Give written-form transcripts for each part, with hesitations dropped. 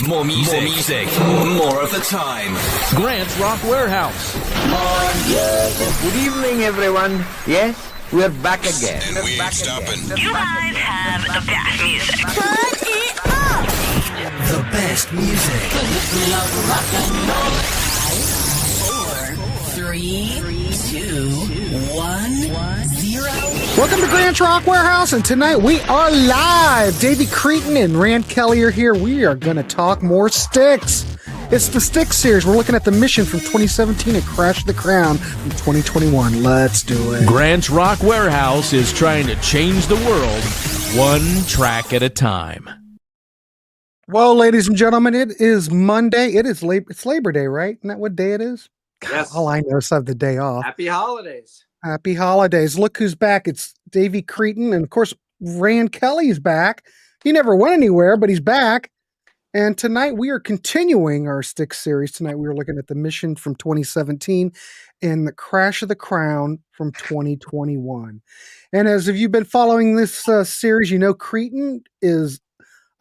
More music, more of the time. Grant's Rock Warehouse. Good evening, everyone. Yes, we're back again. And we ain't stopping. You guys have the best music. Turn it up! The best music. Rock and roll. 4, 3, 2, 1, 0. Welcome to Grant's Rock Warehouse, and tonight we are live. Davey Cretin and Rand Kelly are here. We are going to talk more STYX. It's the STYX series. We're looking at the mission from 2017 and Crash the Crown from 2021. Let's do it. Grant's Rock Warehouse is trying to change the world one track at a time. Well, ladies and gentlemen, it is Monday. It's Labor Day, right? Isn't that what day it is? Yes. All I know is I have the day off. Happy holidays. Happy holidays. Look who's back. It's Davey Cretin, and of course, Rand Kelly's back. He never went anywhere, but he's back. And tonight we are continuing our STYX series. Tonight we are looking at the mission from 2017 and the Crash of the Crown from 2021. And as if you've been following this series, you know Cretin is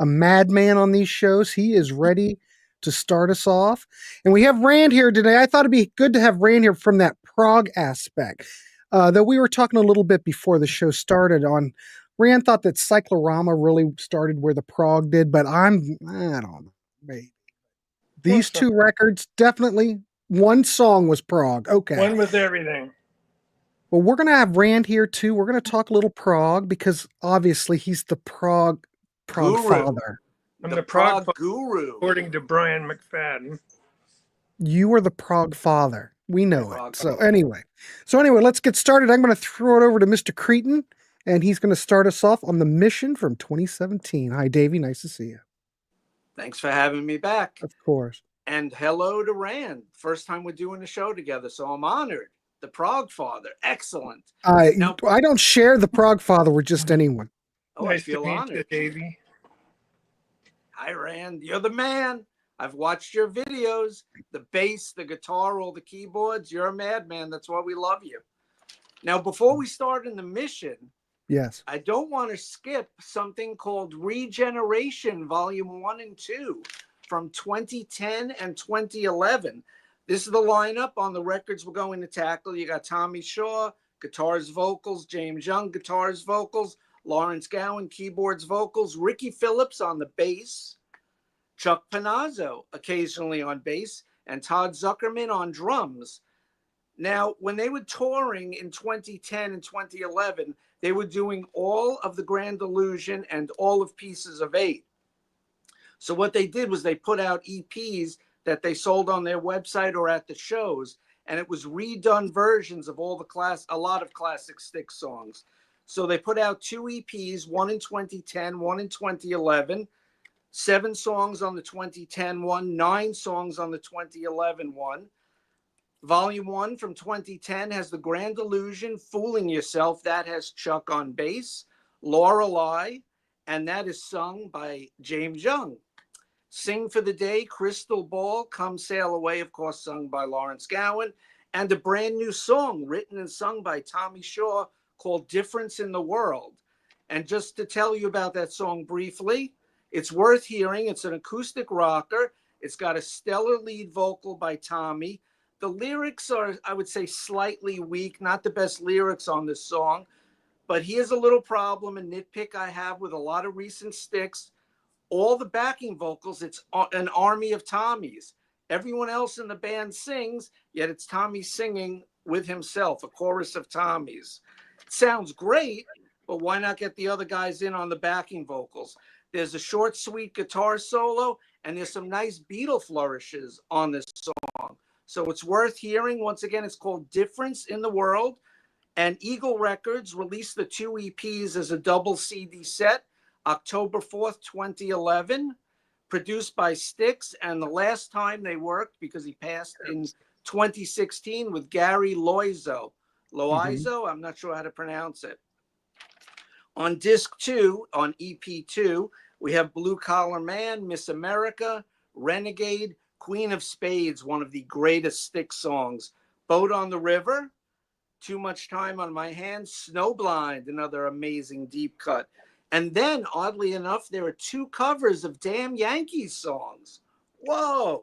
a madman on these shows. He is ready to start us off. And we have Rand here today. I thought it'd be good to have Rand here from that prog aspect. Though we were talking a little bit before the show started on, Rand thought that Cyclorama really started where the prog did, but I don't know, maybe. These two records, definitely, one song was prog. Okay. One with everything. Well, we're going to have Rand here too. We're going to talk a little prog because obviously he's the prog Guru. father. I'm The the prog guru. according to Brian McFadden. You are the prog father. We know it. Prog So father. anyway, let's get started. I'm going to throw it over to Mr. Cretin, and he's going to start us off on the mission from 2017. Hi, Davey. Nice to see you. Thanks for having me back. Of course. And hello to Rand. First time we're doing a show together, so I'm honored. The prog father. Excellent. Now- I don't share the prog father with just anyone. Oh, Nice I feel to meet you, honored. Davey. Hi, Rand. You're the man. I've watched your videos. The bass, the guitar, all the keyboards. You're a madman. That's why we love you. Now, before we start in the mission, Yes. I don't want to skip something called Regeneration Volume 1 and 2 from 2010 and 2011. This is the lineup on the records we're going to tackle. You got Tommy Shaw, guitars, vocals, James Young, guitars, vocals, Lawrence Gowan, keyboards, vocals, Ricky Phillips on the bass, Chuck Panazzo occasionally on bass, and Todd Zuckerman on drums. Now, when they were touring in 2010 and 2011, they were doing all of the Grand Illusion and all of Pieces of Eight. So what they did was they put out EPs that they sold on their website or at the shows, and it was redone versions of a lot of classic STYX songs. So they put out 2 EPs, one in 2010, one in 2011, 7 songs on the 2010 one, 9 songs on the 2011 one. Volume 1 from 2010 has The Grand Illusion, Fooling Yourself. That has Chuck on bass, Lorelei, and that is sung by James Young. Sing for the Day, Crystal Ball, Come Sail Away, of course, sung by Lawrence Gowan, and a brand new song written and sung by Tommy Shaw called Difference in the World. And just to tell you about that song briefly, it's worth hearing. It's an acoustic rocker. It's got a stellar lead vocal by Tommy. The lyrics are, I would say, slightly weak, not the best lyrics on this song, but here's a little problem and nitpick I have with a lot of recent STYX. All the backing vocals, it's an army of Tommies. Everyone else in the band sings, yet it's Tommy singing with himself, a chorus of Tommies. It sounds great, but why not get the other guys in on the backing vocals? There's a short, sweet guitar solo, and there's some nice Beatle flourishes on this song. So it's worth hearing. Once again, it's called Difference in the World. And Eagle Records released the 2 EPs as a double CD set, October 4th, 2011, produced by STYX. And the last time they worked, because he passed in 2016, with Gary Loizo. I'm not sure how to pronounce it. On disc 2, on EP 2, we have Blue Collar Man, Miss America, Renegade, Queen of Spades, one of the greatest STYX songs. Boat on the River, Too Much Time on My Hands, Snowblind, another amazing deep cut. And then, oddly enough, there are 2 covers of Damn Yankees songs. Whoa.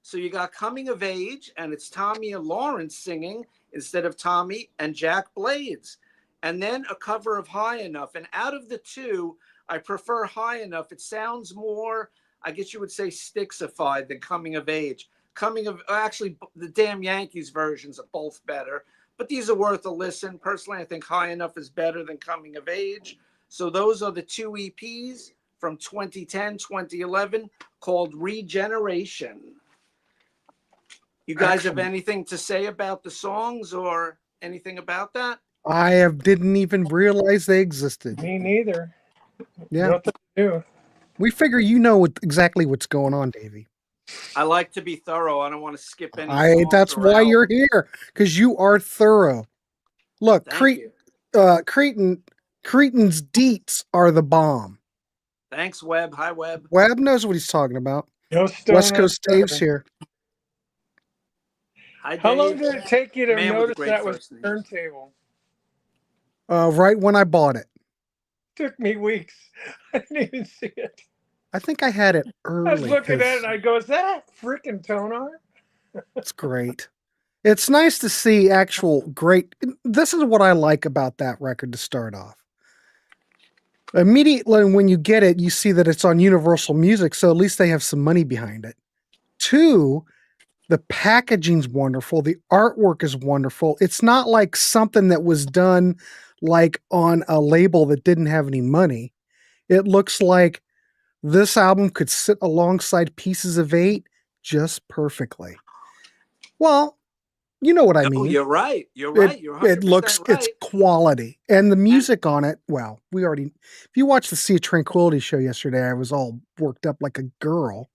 So you got Coming of Age, and it's Tommy and Lawrence singing instead of Tommy and Jack Blades. And then a cover of High Enough. And out of the 2, I prefer High Enough. It sounds more, I guess you would say, Styxified than Coming of Age. Actually, the Damn Yankees versions are both better. But these are worth a listen. Personally, I think High Enough is better than Coming of Age. So those are the 2 EPs from 2010, 2011 called Regeneration. You guys have anything to say about the songs or anything about that? Didn't even realize they existed. Me neither. Yeah. Nothing to do. We figure you know exactly what's going on, Davey. I like to be thorough. I don't want to skip any songs. That's why you're here, because you are thorough. Look, Cretin's deets are the bomb. Thanks, Webb. Hi, Webb. Webb knows what he's talking about. No stone West Coast Dave's here. Hi, Dave. How long did it take you to Man with a notice great that was first name. turntable? Right when I bought it. Took me weeks. I didn't even see it. I think I had it early. I was looking at it and I go, is that a freaking tone arm? It's great. It's nice to see actual great. This is what I like about that record to start off. Immediately when you get it, you see that it's on Universal Music, so at least they have some money behind it. 2, the packaging's wonderful. The artwork is wonderful. It's not like something that was done like on a label that didn't have any money. It looks like this album could sit alongside Pieces of 8 just perfectly. Well, you know what I mean. You're right. You're right. You're 100% it looks, right. it's quality. And the music on it, well, if you watched the Sea of Tranquility show yesterday, I was all worked up like a girl.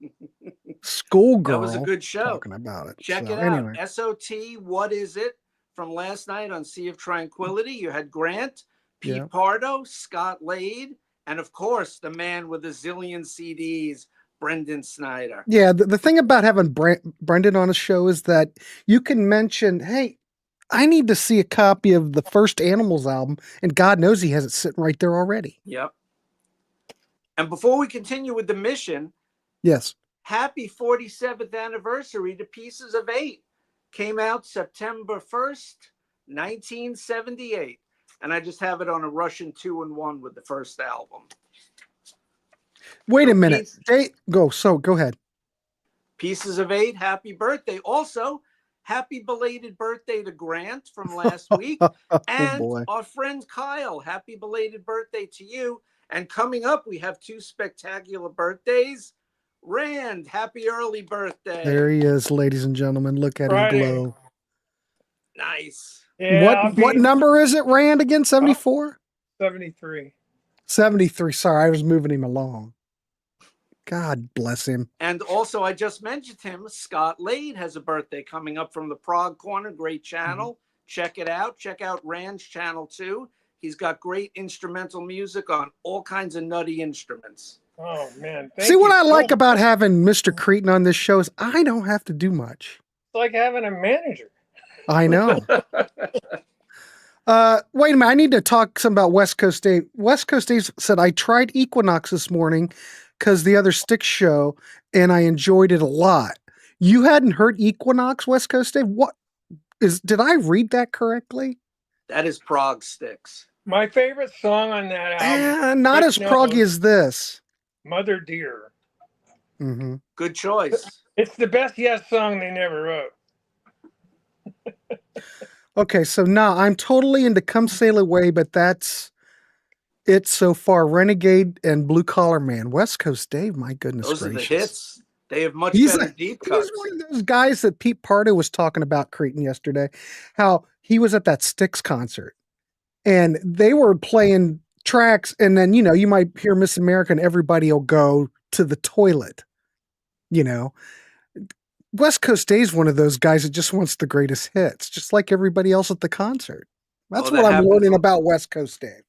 Schoolgirl. That was a good show. Talking about it. Check So, it anyway. out. SOT, What Is It? From last night on Sea of Tranquility. You had Grant, Pete Pardo, Scott Lade, and of course, the man with a zillion CDs, Brendan Snyder. Yeah, the thing about having Brendan on a show is that you can mention, hey, I need to see a copy of the first Animals album, and God knows he has it sitting right there already. Yep. And before we continue with the mission, yes, happy 47th anniversary to Pieces of 8. Came out September 1st, 1978. And I just have it on a Russian 2-in-1 with the first album. Wait a minute. Go ahead. Pieces of 8, happy birthday. Also, happy belated birthday to Grant from last week. And our friend Kyle, happy belated birthday to you. And coming up, we have 2 spectacular birthdays. Rand, happy early birthday. There he is, ladies and gentlemen. Look at him glow. Nice. Yeah, what number is it, Rand, again? 74? 73. 73. Sorry, I was moving him along. God bless him. And also, I just mentioned him. Scott Lade has a birthday coming up from the Prague Corner. Great channel. Mm-hmm. Check it out. Check out Rand's channel, too. He's got great instrumental music on all kinds of nutty instruments. Oh, man. See, what I like about having Mr. Cretin on this show is I don't have to do much. It's like having a manager. I know. Wait a minute. I need to talk some about West Coast Dave. West Coast Dave said, I tried Equinox this morning because the other STYX show, and I enjoyed it a lot. You hadn't heard Equinox, West Coast Dave? Did I read that correctly? That is Prague STYX. My favorite song on that album. Not as proggy as this. Mother Dear. Mm-hmm. Good choice. It's the best Yes song they never wrote. Okay, so now I'm totally into Come Sail Away, but that's it so far. Renegade and Blue Collar Man. West Coast Dave, my goodness gracious. Those are the hits. They have much better deep cuts. He's one of those guys that Pete Pardo was talking about Cretin yesterday, how he was at that STYX concert, and they were playing tracks, and then, you might hear Miss America and everybody will go to the toilet, West Coast Dave's one of those guys that just wants the greatest hits, just like everybody else at the concert. That's what I'm learning about West Coast Dave.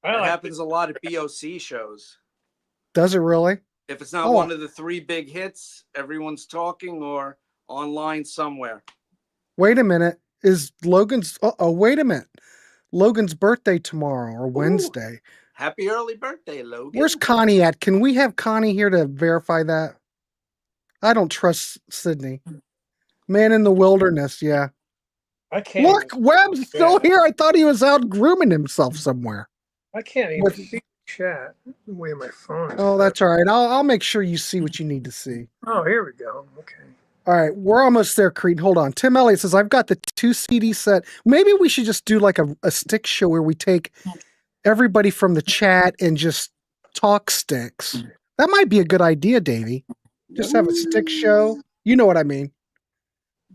That happens a lot at BOC shows. Does it really? If it's not one of the 3 big hits, everyone's talking or online somewhere. Wait a minute. Is Logan's... wait a minute. Logan's birthday tomorrow or Wednesday. Happy early birthday, Logan. Where's Connie at? Can we have Connie here to verify that? I don't trust Sydney. Man in the wilderness, yeah. I can't. Look, even, Webb's still Yeah. here. I thought he was out grooming himself somewhere. I can't even With- see chat. The way my phone. Oh, that's all right. I'll make sure you see what you need to see. Oh, here we go. Okay. All right, we're almost there, Cretin. Hold on. Tim Elliott says, I've got the 2 CD set. Maybe we should just do like a stick show where we take everybody from the chat and just talk sticks. That might be a good idea, Davey. Just have a stick show. You know what I mean.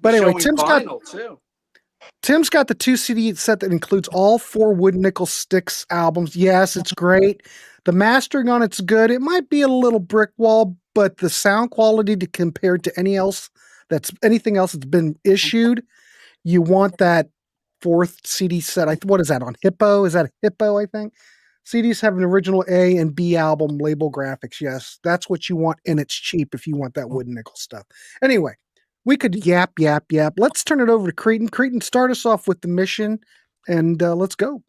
But anyway, Vinyl, Tim's got the 2 CD set that includes all 4 Wood Nickel Sticks albums. Yes, it's great. The mastering on it's good. It might be a little brick wall, but the sound quality to compare to anything else that's been issued, you want that 4th CD set. What is that on Hippo? Is that Hippo, I think? CDs have an original A and B album label graphics. Yes, that's what you want, and it's cheap if you want that Wood Nickel stuff. Anyway, we could yap. Let's turn it over to Cretin. Cretin, start us off with the mission, and let's go.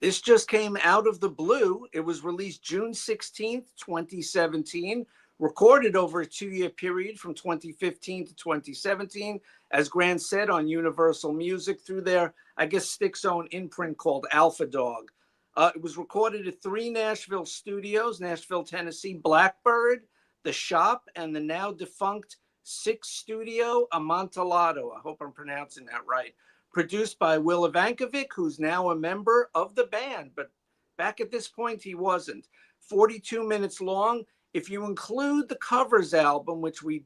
This just came out of the blue. It was released June 16th, 2017, recorded over a 2-year period from 2015 to 2017, as Grant said, on Universal Music through their, I guess, STYX own imprint called Alpha Dog. It was recorded at 3 Nashville studios, Nashville, Tennessee, Blackbird, The Shop, and the now defunct 6 Studio Amontillado. I hope I'm pronouncing that right. Produced by Will Ivankovic, who's now a member of the band, but back at this point he wasn't. 42 minutes long. If you include the covers album, which we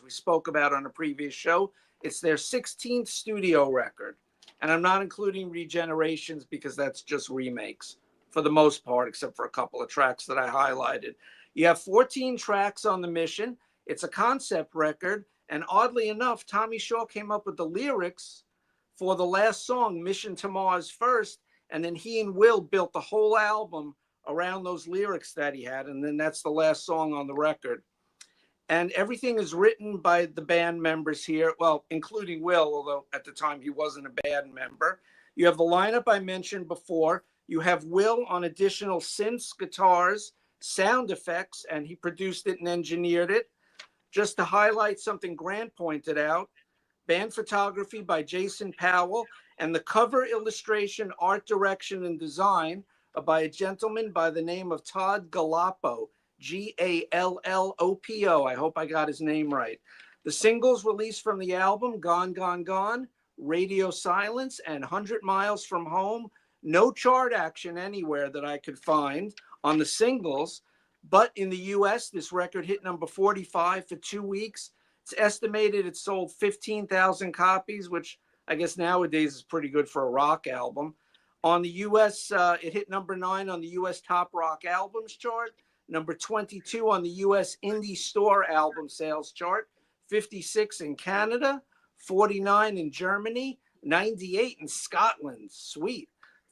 spoke about on a previous show, it's their 16th studio record. And I'm not including Regenerations because that's just remakes for the most part, except for a couple of tracks that I highlighted. You have 14 tracks on the mission. It's a concept record. And oddly enough, Tommy Shaw came up with the lyrics for the last song, Mission to Mars First. And then he and Will built the whole album around those lyrics that he had. And then that's the last song on the record. And everything is written by the band members here, well, including Will, although at the time he wasn't a band member. You have the lineup I mentioned before. You have Will on additional synths, guitars, sound effects, and he produced it and engineered it. Just to highlight something Grant pointed out, band photography by Jason Powell, and the cover illustration, art direction, and design by a gentleman by the name of Todd Gallopo. Gallopo. I hope I got his name right. The singles released from the album, Gone, Gone, Gone, Radio Silence, and 100 Miles from Home. No chart action anywhere that I could find on the singles. But in the US, this record hit number 45 for 2 weeks. It's estimated it sold 15,000 copies, which I guess nowadays is pretty good for a rock album. On the US, it hit number 9 on the US Top Rock Albums chart. Number 22 on the US Indie Store album sales chart, 56 in Canada, 49 in Germany, 98 in Scotland, sweet,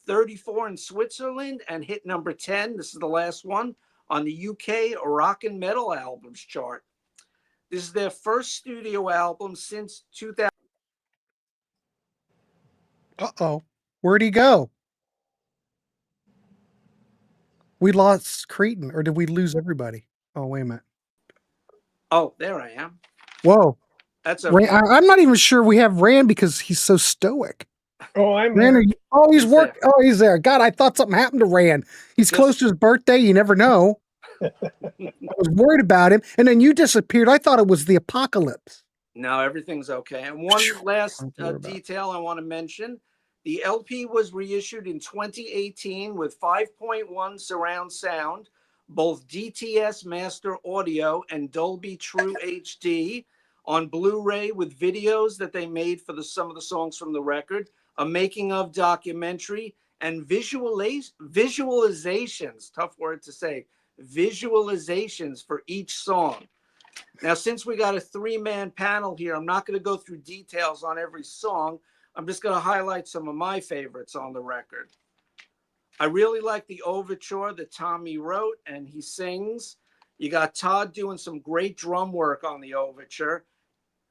34 in Switzerland, and hit number 10, this is the last one, on the UK Rock and Metal albums chart. This is their first studio album since 2000. Uh-oh. Where'd he go? We lost Cretin, or did we lose everybody? Oh, wait a minute. Oh, there I am. Whoa. That's okay. I'm not even sure we have Rand because he's so stoic. Oh, I'm Rand, he's He's work. there. Oh, he's there. God, I thought something happened to Rand. He's close to his birthday. You never know. I was worried about him, and then you disappeared. I thought it was the apocalypse. No, everything's okay. And one last Don't worry about it. detail I want to mention. The LP was reissued in 2018 with 5.1 surround sound, both DTS master audio and Dolby True HD on Blu-ray with videos that they made for some of the songs from the record, a making of documentary, and visualizations, tough word to say, visualizations for each song. Now, since we got a 3-man panel here, I'm not going to go through details on every song. I'm just going to highlight some of my favorites on the record. I really like the overture that Tommy wrote and he sings. You got Todd doing some great drum work on the overture.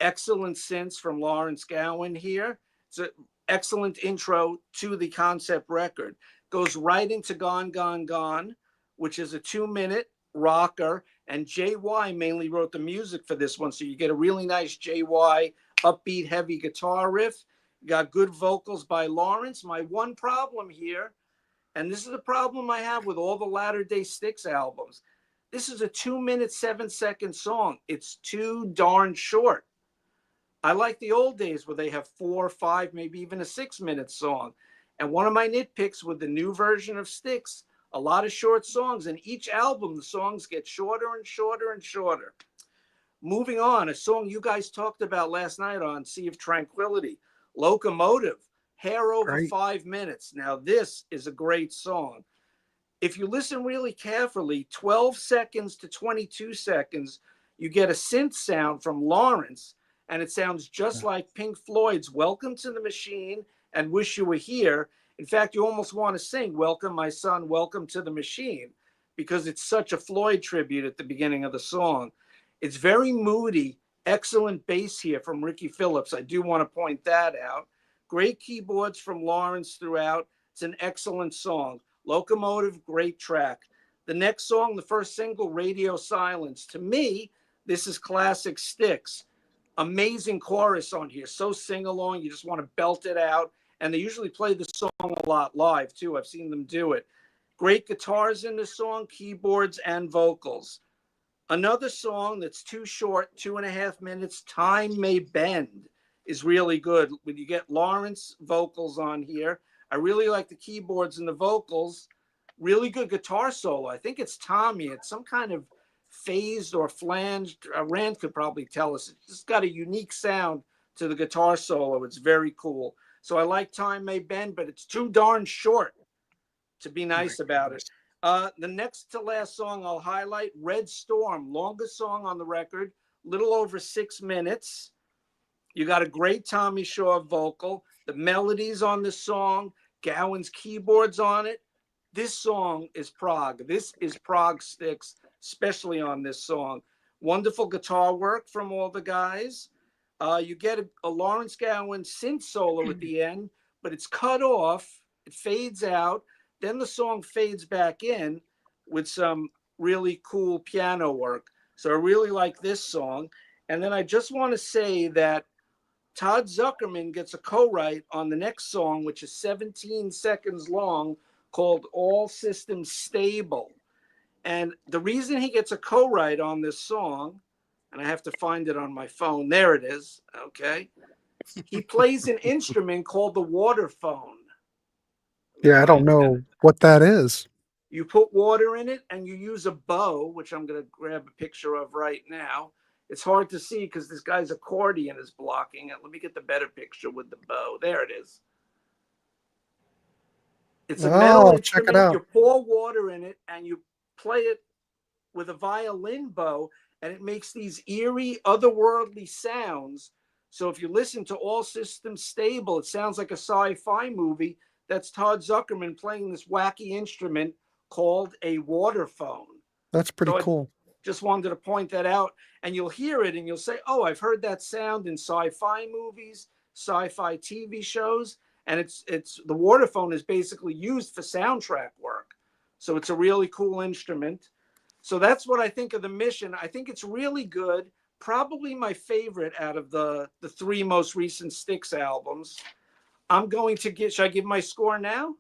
Excellent synths from Lawrence Gowan here. It's an excellent intro to the concept record. goes right into Gone, Gone, Gone, which is a 2-minute rocker. And JY mainly wrote the music for this one. So you get a really nice JY upbeat, heavy guitar riff. You got good vocals by Lawrence. My one problem here, and this is the problem I have with all the latter-day STYX albums, this is a 2-minute, 7-second song. It's too darn short. I like the old days where they have 4, 5, maybe even a 6-minute song. And one of my nitpicks with the new version of STYX, a lot of short songs, and each album the songs get shorter and shorter and shorter. Moving on, a song you guys talked about last night on Sea of Tranquility, Locomotive, hair over Great. 5 minutes. Now this is a great song. If you listen really carefully, 12 seconds to 22 seconds, you get a synth sound from Lawrence, and it sounds just like Pink Floyd's Welcome to the Machine and Wish You Were Here. In fact, you almost want to sing Welcome, My Son, Welcome to the Machine, because it's such a Floyd tribute at the beginning of the song. It's very moody, excellent bass here from Ricky Phillips. I do want to point that out. Great keyboards from Lawrence throughout. It's an excellent song. Locomotive, great track. The next song, the first single, Radio Silence. To me, this is classic STYX. Amazing chorus on here. So sing-along, you just want to belt it out. And they usually play the song a lot live, too. I've seen them do it. Great guitars in the song, keyboards and vocals. Another song that's too short, 2.5 minutes, Time May Bend, is really good. When you get Lawrence vocals on here, I really like the keyboards and the vocals. Really good guitar solo. I think it's Tommy. It's some kind of phased or flanged. Rand could probably tell us. It's just got a unique sound to the guitar solo. It's very cool. So I like Time May Bend, but it's too darn short to be nice about it. The next to last song I'll highlight, Red Storm, longest song on the record, little over 6 minutes. You got a great Tommy Shaw vocal. The melodies on this song, Gowan's keyboards on it. This song is Prague. This is Prague STYX, especially on this song. Wonderful guitar work from all the guys. You get a Lawrence Gowan synth solo at the end, but it's cut off. It fades out. Then the song fades back in with some really cool piano work. So I really like this song. And then I just want to say that Todd Zuckerman gets a co-write on the next song, which is 17 seconds long, called All Systems Stable. And the reason he gets a co-write on this song, and I have to find it on my phone. There it is. Okay. He plays an instrument called the waterphone. Yeah, I don't know what that is. You put water in it and you use a bow, which I'm going to grab a picture of right now. It's hard to see because this guy's accordion is blocking it. Let me get the better picture with the bow. There it is. It's a metal instrument. Check it out. You pour water in it and you play it with a violin bow, and it makes these eerie, otherworldly sounds. So if you listen to All Systems Stable, it sounds like a sci-fi movie. That's Todd Zuckerman playing this wacky instrument called a waterphone. That's pretty cool. Just wanted to point that out. And you'll hear it and you'll say, oh, I've heard that sound in sci-fi movies, sci-fi TV shows. And it's the waterphone is basically used for soundtrack work. So it's a really cool instrument. So that's what I think of the Mission. I think it's really good. Probably my favorite out of the 3 most recent STYX albums. I'm going to should I give my score now?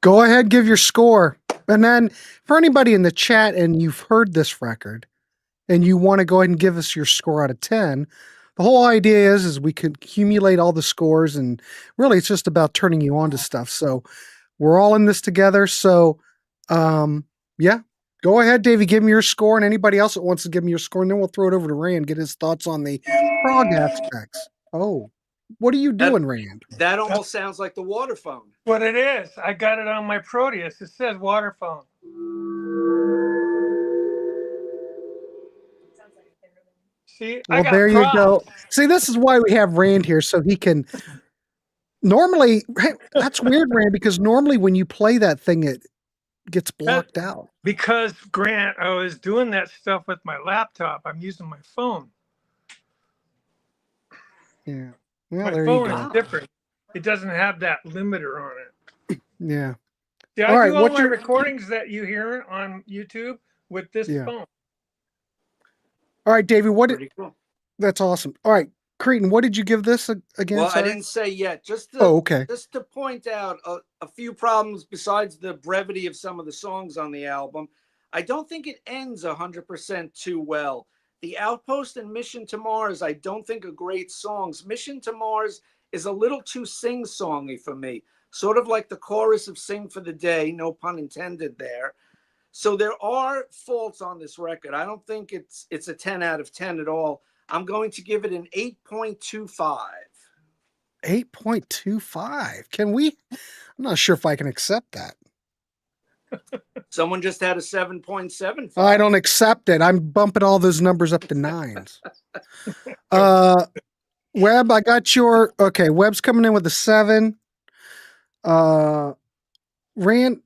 Go ahead, give your score. And then for anybody in the chat and you've heard this record and you want to go ahead and give us your score out of 10, the whole idea is we can accumulate all the scores, and really it's just about turning you on to stuff. So we're all in this together. So yeah, go ahead, Davey, give me your score, and anybody else that wants to give me your score, and then we'll throw it over to Rand, get his thoughts on the prog aspects. Oh, what are you doing, Rand? That almost sounds like the waterphone. What it is. I got it on my Proteus. It says waterphone. See, well, there you go. See, this is why we have Rand here, so he can. Normally, that's weird, Rand, because normally when you play that thing, it gets blocked out. Because, Grant, I was doing that stuff with my laptop. I'm using my phone. Yeah. Well, my there phone you go. is different. It doesn't have that limiter on it. Yeah. See, All I right, do all what's my your recordings that you hear on YouTube with this yeah? phone. All right, Davey, Pretty cool. that's awesome. All right, Cretin, what did you give this again? Well, I Sorry. didn't say yet. Oh, okay. Just to point out a few problems besides the brevity of some of the songs on the album. I don't think it ends 100% too well. The Outpost and Mission to Mars, I don't think are great songs. Mission to Mars is a little too sing-songy for me, sort of like the chorus of Sing for the Day, no pun intended there. So there are faults on this record. I don't think it's a 10 out of 10 at all. I'm going to give it an 8.25. 8.25. Can we? I'm not sure if I can accept that. Someone just had a 7.75. I don't accept it. I'm bumping all those numbers up to 9s. Webb, I got your okay. Webb's coming in with a 7. Rand,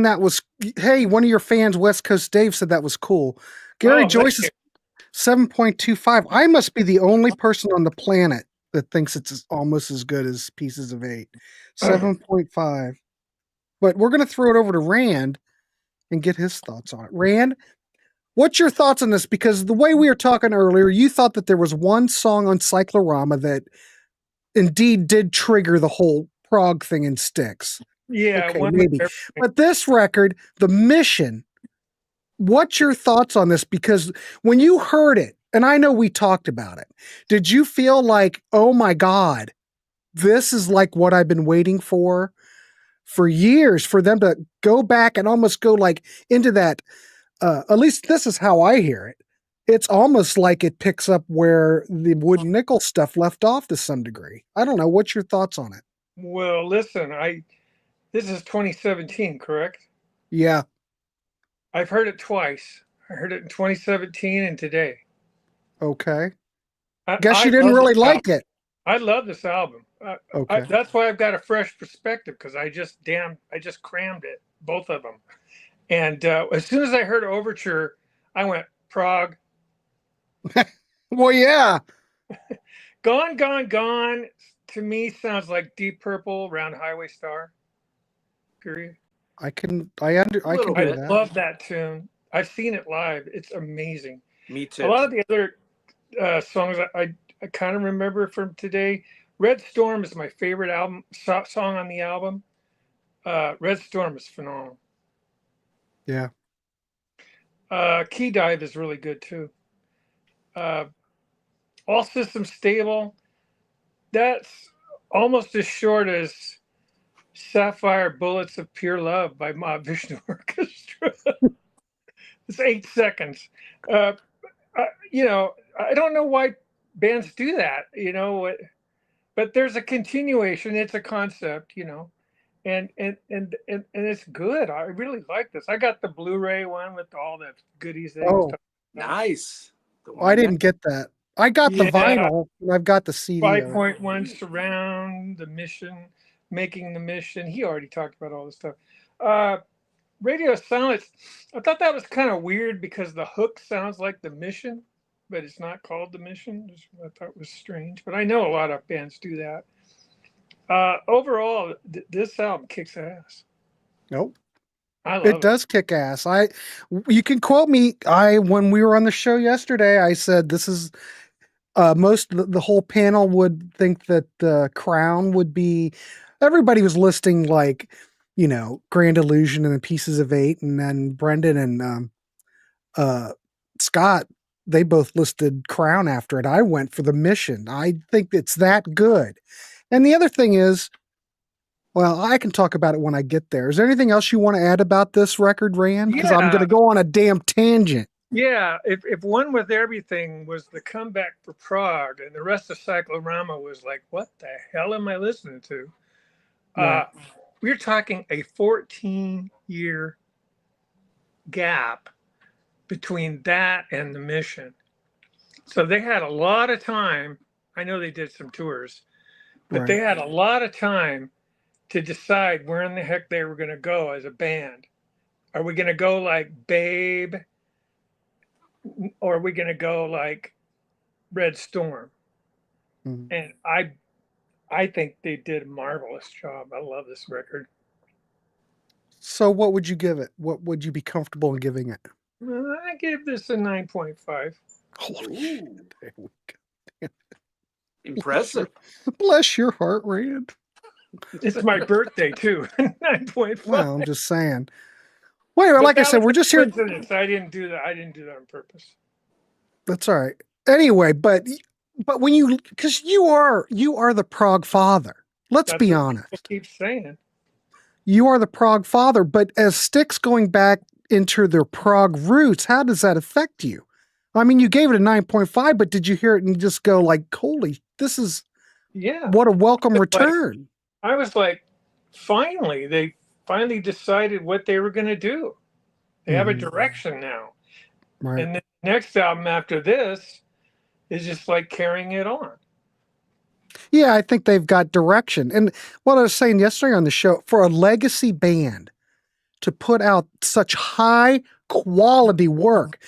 that was hey. One of your fans, West Coast Dave, said that was cool. Gary Oh, Joyce thank is 7.25. I must be the only person on the planet that thinks it's almost as good as Pieces of 8. 7.5. But we're going to throw it over to Rand and get his thoughts on it. Rand, what's your thoughts on this? Because the way we were talking earlier, you thought that there was one song on Cyclorama that indeed did trigger the whole prog thing in STYX. Yeah, Okay, one with maybe. everything. But this record, The Mission, what's your thoughts on this? Because when you heard it, and I know we talked about it, did you feel like, oh my God, this is like what I've been waiting for years, for them to go back and almost go like into that, at least this is how I hear it. It's almost like it picks up where the Wood Nickel stuff left off to some degree. I don't know. What's your thoughts on it? Well, listen, this is 2017, correct? Yeah. I've heard it twice. I heard it in 2017 and today. Okay. I, Guess you I didn't love really this like album. it. I love this album. Okay. That's why I've got a fresh perspective, because I just crammed it, both of them. And as soon as I heard Overture, I went, Prague. Well, yeah. Gone, Gone, Gone, to me sounds like Deep Purple, Round Highway Star. Agree? I can do I that. love that tune. I've seen it live. It's amazing. Me too. A lot of the other songs I kind of remember from today. Red Storm is my favorite song on the album. Red Storm is phenomenal. Yeah. Key Dive is really good too. All Systems Stable, that's almost as short as Sapphire Bullets of Pure Love by Mob Vishnu Orchestra. It's 8 seconds. I don't know why bands do that, but there's a continuation. It's a concept, and it's good. I really like this. I got the Blu-ray one with all the goodies. Oh, nice. I didn't get that. I got the Yeah. vinyl and I've got the CD. 5.1 surround, the mission, making the mission. He already talked about all this stuff. Radio Silence, I thought that was kind of weird because the hook sounds like the mission, but it's not called the mission. I thought was strange, but I know a lot of bands do that. Overall, this album kicks ass. Nope. I love It does kick ass. You can quote me. When we were on the show yesterday, I said this is the whole panel would think that the Crown would be. Everybody was listing like, Grand Illusion and the Pieces of 8, and then Brendan and Scott, they both listed Crown after it. I went for the Mission. I think it's that good. And the other thing is, well, I can talk about it when I get there. Is there anything else you want to add about this record, Rand? Because I'm going to go on a damn tangent. Yeah, if One With Everything was the comeback for Prague, and the rest of Cyclorama was like, what the hell am I listening to? Right. We're talking a 14-year gap between that and the Mission. So they had a lot of time. I know they did some tours, but they had a lot of time to decide where in the heck they were going to go as a band. Are we going to go like Babe? Or are we going to go like Red Storm? Mhm. And I think they did a marvelous job. I love this record. So what would you give it? What would you be comfortable in giving it? I give this a 9.5. Holy shit. There we go. Impressive. Bless your heart, Rand. It's my birthday too. 9.5. Well, I'm just saying. Well, like I said, we're just here. Coincidence. I didn't do that. I didn't do that on purpose. That's all right. Anyway, but when you, because you are the prog father. Let's That's be what honest. people keep saying. You are the prog father, but as STYX going back into their prog roots, how does that affect you? I mean, you gave it a 9.5, but did you hear it and just go like, holy, this is what a welcome return. I was like, finally, they finally decided what they were going to do. They have a direction now. Right. And the next album after this is just like carrying it on. Yeah, I think they've got direction. And what I was saying yesterday on the show, for a legacy band to put out such high quality work,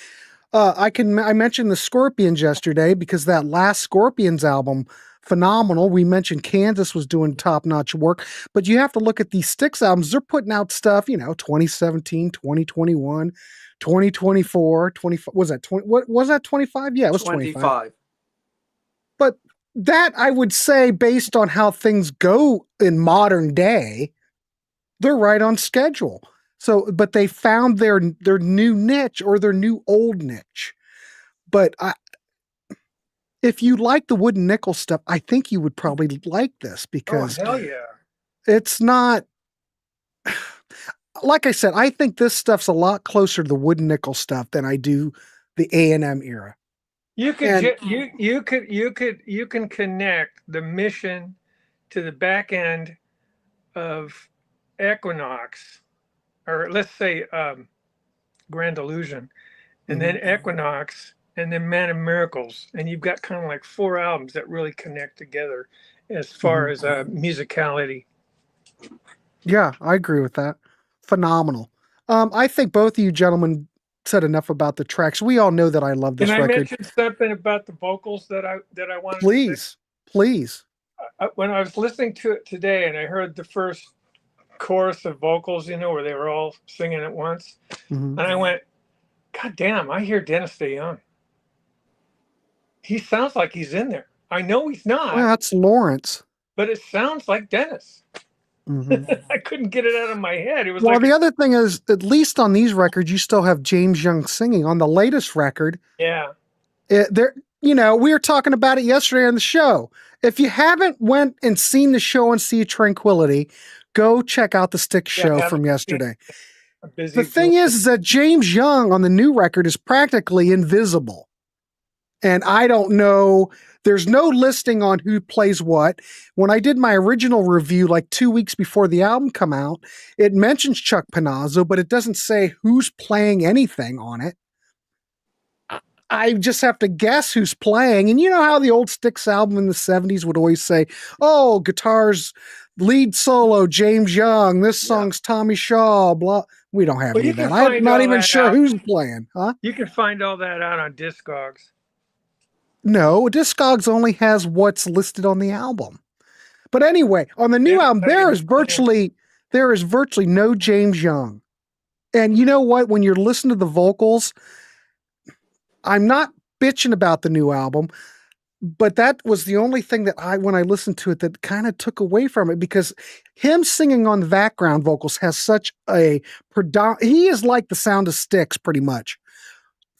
I mentioned the Scorpions yesterday because that last Scorpions album, phenomenal. We mentioned Kansas was doing top-notch work, but you have to look at these STYX albums. They're putting out stuff, 2017, 2021, 2024, 25. Was that 20? What was that? 25? Yeah, it was 25. But that, I would say, based on how things go in modern day, they're right on schedule. So, but they found their new niche or their new old niche. But if you like the wooden nickel stuff, I think you would probably like this because hell yeah. It's not, like I said, I think this stuff's a lot closer to the wooden nickel stuff than I do the A&M era. You can connect the Mission to the back end of Equinox, or let's say Grand Illusion, and then Equinox, and then Man of Miracles, and you've got kind of like 4 albums that really connect together as far as musicality. Yeah, I agree with that. Phenomenal. I think both of you gentlemen said enough about the tracks. We all know that I love this record. Can I mention something about the vocals that I wanted please, to say? Please. When I was listening to it today and I heard the first chorus of vocals, where they were all singing at once, and I went, God damn, I hear Dennis DeYoung. He sounds like he's in there. I know he's not. Well, that's Lawrence. But it sounds like Dennis. I couldn't get it out of my head. It was the other thing is, at least on these records, you still have James Young singing. On the latest record, we were talking about it yesterday on the show. If you haven't went and seen the show on Sea of Tranquility, go check out the STYX show from yesterday. The thing is that James Young on the new record is practically invisible. And I don't know, there's no listing on who plays what. When I did my original review, like 2 weeks before the album come out, it mentions Chuck Panazzo, but it doesn't say who's playing anything on it. I just have to guess who's playing. And you know how the old STYX album in the 70s would always say, oh, guitars, lead solo, James Young, this song's Tommy Shaw, blah. We don't have any of that. I'm not even sure who's playing. Huh? You can find all that out on Discogs. No, Discogs only has what's listed on the album. But anyway, on the new album, there is virtually no James Young. And you know what? When you're listening to the vocals, I'm not bitching about the new album, but that was the only thing that when I listened to it, that kind of took away from it, because him singing on the background vocals has such a he is like the sound of STYX pretty much.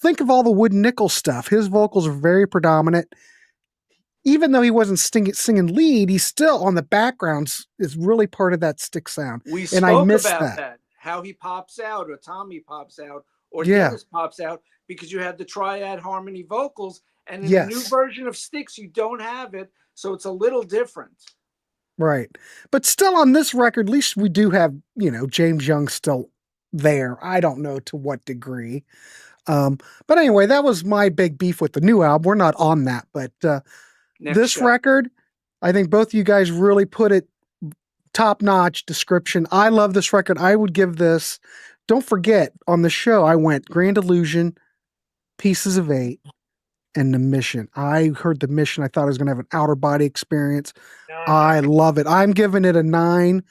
Think of all the wooden nickel stuff. His vocals are very predominant. Even though he wasn't singing lead, he's still on the backgrounds is really part of that STYX sound. We spoke about that. How he pops out, or Tommy pops out, or Dennis pops out, because you had the triad harmony vocals, and in the new version of STYX, you don't have it, so it's a little different. Right. But still on this record, at least we do have, James Young still there. I don't know to what degree. But anyway, that was my big beef with the new album. We're not on that, but this record, I think both of you guys really put it top-notch description. I love this record. I would give this, don't forget, on the show, I went Grand Illusion, Pieces of 8, and The Mission. I heard The Mission. I thought I was going to have an outer body experience. I love it. I'm giving it a 9.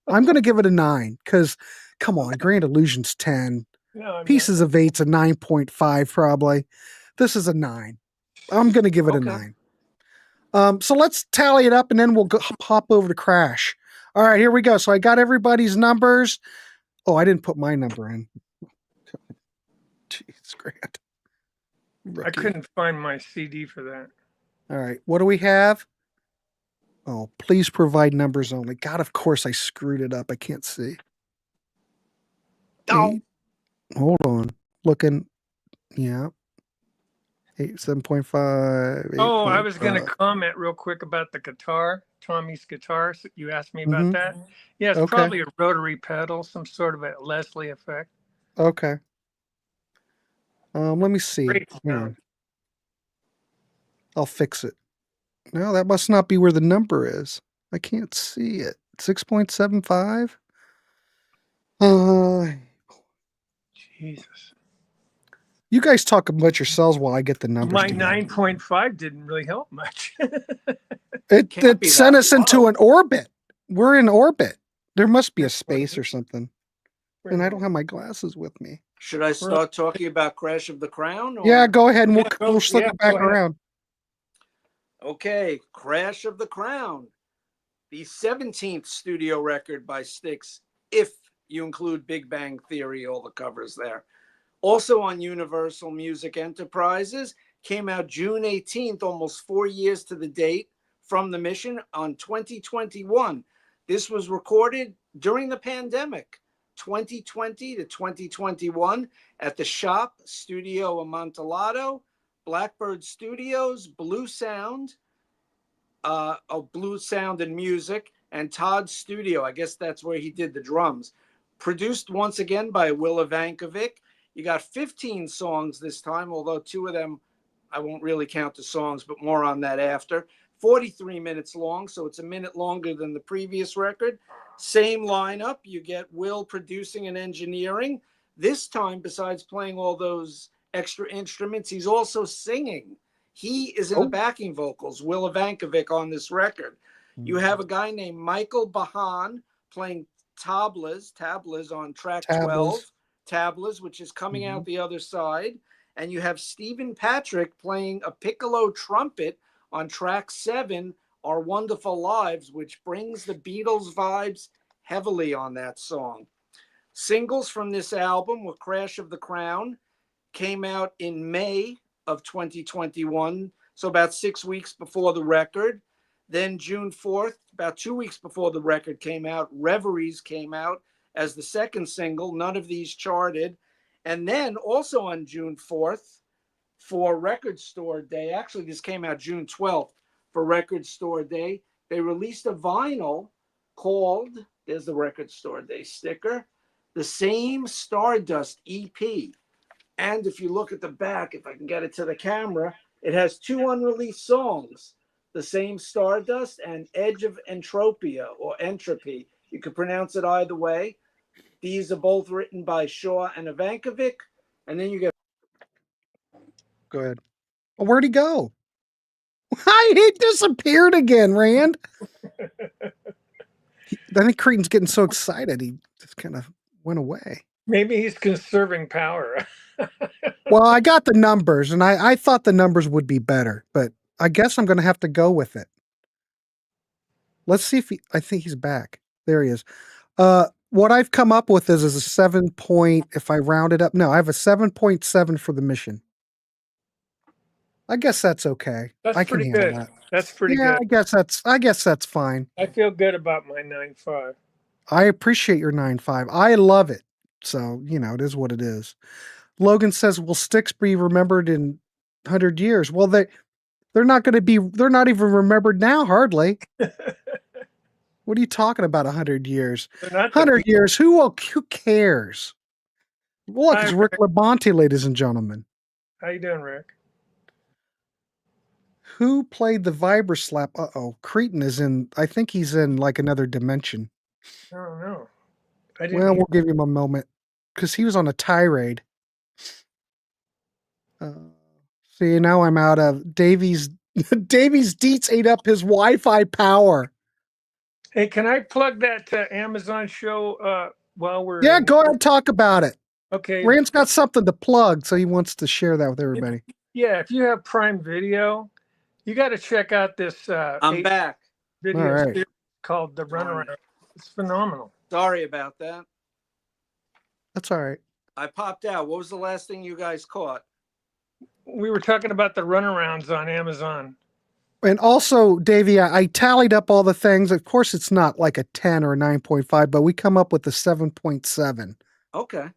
I'm going to give it a 9 because Come on, Grand Illusion's 10. No, I'm Pieces of Eight's a 9.5 probably. This is a 9. I'm going to give it a Okay. 9. So let's tally it up and then we'll hop over to Crash. All right, here we go. So I got everybody's numbers. Oh, I didn't put my number in. Jeez, Grant. I Rookie. couldn't find my CD for that. All right, what do we have? Oh, please provide numbers only. God, of course I screwed it up. I can't see. Oh. 8. Hold on. Looking. Yeah. 8, 7.5. Oh, I was going to comment real quick about the guitar, Tommy's guitar. You asked me about that. Yeah, it's probably a rotary pedal, some sort of a Leslie effect. Okay. Let me see. Great Hang on. sound. I'll fix it. No, that must not be where the number is. I can't see it. 6.75? Jesus. You guys talk about yourselves while I get the numbers My together. 9.5 didn't really help much. It Can't be sent that us into low. an orbit. We're in orbit. There must be a space or something. And I don't have my glasses with me. Should I start talking about Crash of the Crown? Or? Yeah, go ahead and Yeah, we'll slip it back go ahead. around. Okay, Crash of the Crown, the 17th studio record by STYX, if you include Big Bang Theory, all the covers there. Also on Universal Music Enterprises, came out June 18th, almost 4 years to the date from the mission on 2021. This was recorded during the pandemic, 2020 to 2021, at the Shop Studio Amontillado, Blackbird Studios, Blue Sound and Music, and Todd's Studio. I guess that's where he did the drums. Produced once again by Willa Vankovic. You got 15 songs this time, although 2 of them, I won't really count the songs, but more on that after. 43 minutes long, so it's a minute longer than the previous record. Same lineup. You get Will producing and engineering. This time, besides playing all those extra instruments, he's also singing. He is in the backing vocals, Willa Vankovic on this record. You have a guy named Michael Bahan playing tablas on track 12, tablas, which is coming out the other side. And you have Stephen Patrick playing a piccolo trumpet on track 7, Our Wonderful Lives, which brings the Beatles vibes heavily on that song. Singles from this album were Crash of the Crown, came out in May of 2021, so about 6 weeks before the record. Then June 4th, about 2 weeks before the record came out, Reveries came out as the second single. None of these charted. And then also on June 4th for Record Store Day, actually this came out June 12th for Record Store Day, they released a vinyl called, there's the Record Store Day sticker, The Same Stardust EP. And if you look at the back, if I can get it to the camera, it has 2 unreleased songs, The Same Stardust and Edge of Entropia or Entropy. You could pronounce it either way. These are both written by Shaw and Ivankovic. And then you get... Go ahead. Oh, where'd he go? He disappeared again, Rand. I think Cretin's getting so excited, he just kind of went away. Maybe he's conserving power. Well, I got the numbers, and I thought the numbers would be better, but I guess I'm going to have to go with it. Let's see if I think he's back. There he is. What I've come up with is a 7 point, if I round it up. No, I have a 7.7 for the mission. I guess that's okay. That's I can pretty handle good. that. That's pretty Yeah, good. I guess that's fine. I feel good about my 9.5. I appreciate your 9.5. I love it. So, it is what it is. Logan says, will STYX be remembered in 100 years? Well, they're not going to be, they're not even remembered now, hardly. What are you talking about 100 years? 100 years, who cares? Look, it's Rick Labonte, ladies and gentlemen. How you doing, Rick? Who played the vibra slap? Cretin is in, I think he's in like another dimension. I don't know. Well, we'll give him a moment because he was on a tirade. See, now I'm out of Davey's Deets ate up his Wi-Fi power. Hey, can I plug that Amazon show while we're Yeah, in- go ahead and talk about it. Okay. Rand's got something to plug, so he wants to share that with everybody. Yeah, if you have Prime Video, you got to check out this I'm back. video All right. series called The Runaround. It's phenomenal. Sorry about that. That's all right. I popped out. What was the last thing you guys caught? We were talking about the runarounds on Amazon. And also, Davey, I tallied up all the things. Of course, it's not like a 10 or a 9.5, but we come up with a 7.7. Okay.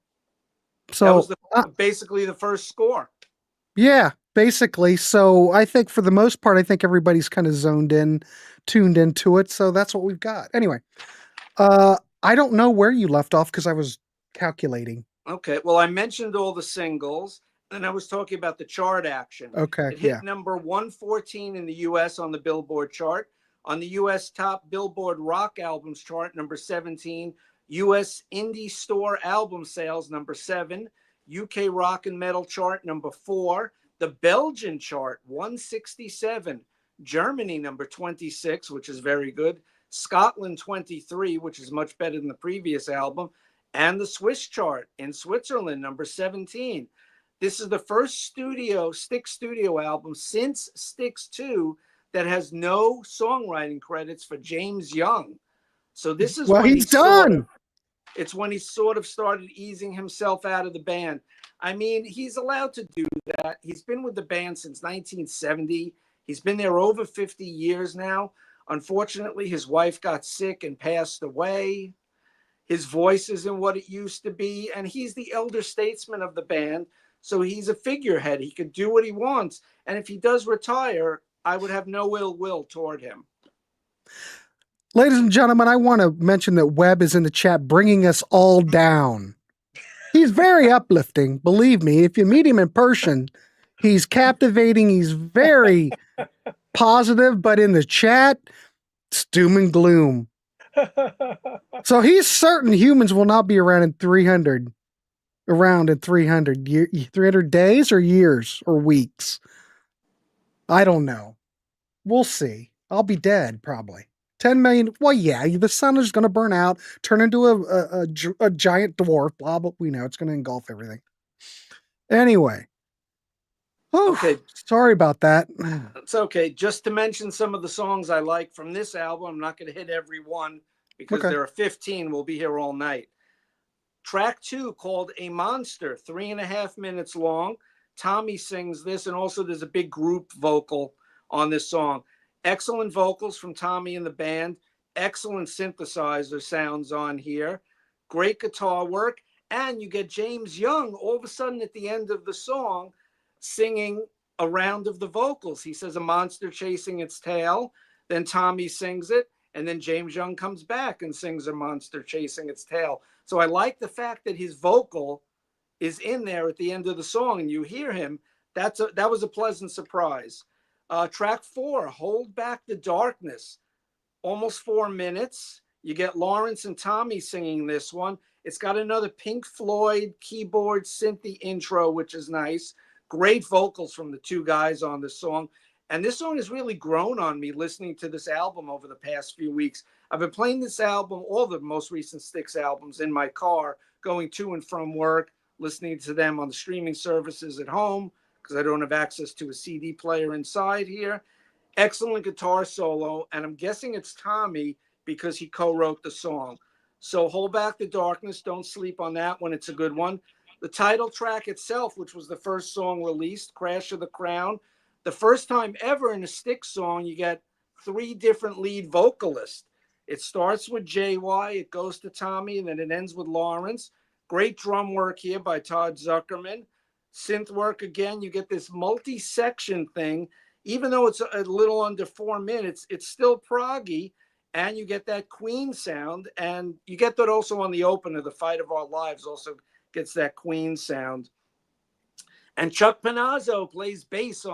So that was basically the first score. Yeah, basically. So I think for the most part, I think everybody's kind of zoned in, tuned into it. So that's what we've got. Anyway, I don't know where you left off because I was calculating. Okay. Well, I mentioned all the singles, and I was talking about the chart action. Okay. It hit number 114 in the U.S. on the Billboard chart. On the U.S. top Billboard rock albums chart, number 17. U.S. indie store album sales, number 7. UK rock and metal chart, number 4. The Belgian chart, 167. Germany, number 26, which is very good. Scotland, 23, which is much better than the previous album. And the Swiss chart in Switzerland, number 17. This is the first STYX studio album since STYX 2 that has no songwriting credits for James Young. So this is well, when he's done. It's when he sort of started easing himself out of the band. I mean, he's allowed to do that. He's been with the band since 1970. He's been there over 50 years now. Unfortunately, his wife got sick and passed away. His voice isn't what it used to be. And he's the elder statesman of the band. So he's a figurehead. He could do what he wants. And if he does retire, I would have no ill will toward him. Ladies and gentlemen, I want to mention that Webb is in the chat bringing us all down. He's very uplifting. Believe me, if you meet him in person, he's captivating. He's very positive, but in the chat, it's doom and gloom. So he's certain humans will not be around in 300 days or years or weeks. I don't know. We'll see. I'll be dead probably. 10 million. Well, yeah, the sun is going to burn out, turn into a giant dwarf. Blah, blah. We know it's going to engulf everything. Anyway. Oh, okay. Sorry about that. It's okay. Just to mention some of the songs I like from this album. I'm not going to hit every one because there are 15. We'll be here all night. Track 2 called A Monster, 3.5 minutes long. Tommy sings this, and also there's a big group vocal on this song. Excellent vocals from Tommy and the band. Excellent synthesizer sounds on here. Great guitar work. And you get James Young all of a sudden at the end of the song singing a round of the vocals. He says, a monster chasing its tail. Then Tommy sings it. And then James Young comes back and sings a monster chasing its tail. So I like the fact that his vocal is in there at the end of the song and you hear him. That was a pleasant surprise. Track 4, Hold Back the Darkness, almost 4 minutes. You get Lawrence and Tommy singing this one. It's got another Pink Floyd keyboard synthy intro, which is nice. Great vocals from the two guys on this song. And this song has really grown on me listening to this album over the past few weeks. I've been playing this album, all the most recent STYX albums, in my car, going to and from work, listening to them on the streaming services at home, because I don't have access to a CD player inside here. Excellent guitar solo, and I'm guessing it's Tommy because he co-wrote the song. So Hold Back the Darkness, don't sleep on that one. It's a good one. The title track itself, which was the first song released, Crash of the Crown. The first time ever in a STYX song, you get 3 different lead vocalists. It starts with JY, it goes to Tommy, and then it ends with Lawrence. Great drum work here by Todd Zuckerman. Synth work again. You get this multi-section thing. Even though it's a little under 4 minutes, it's still proggy, and you get that Queen sound, and you get that also on the opener. The Fight of Our Lives also gets that Queen sound. And Chuck Panazzo plays bass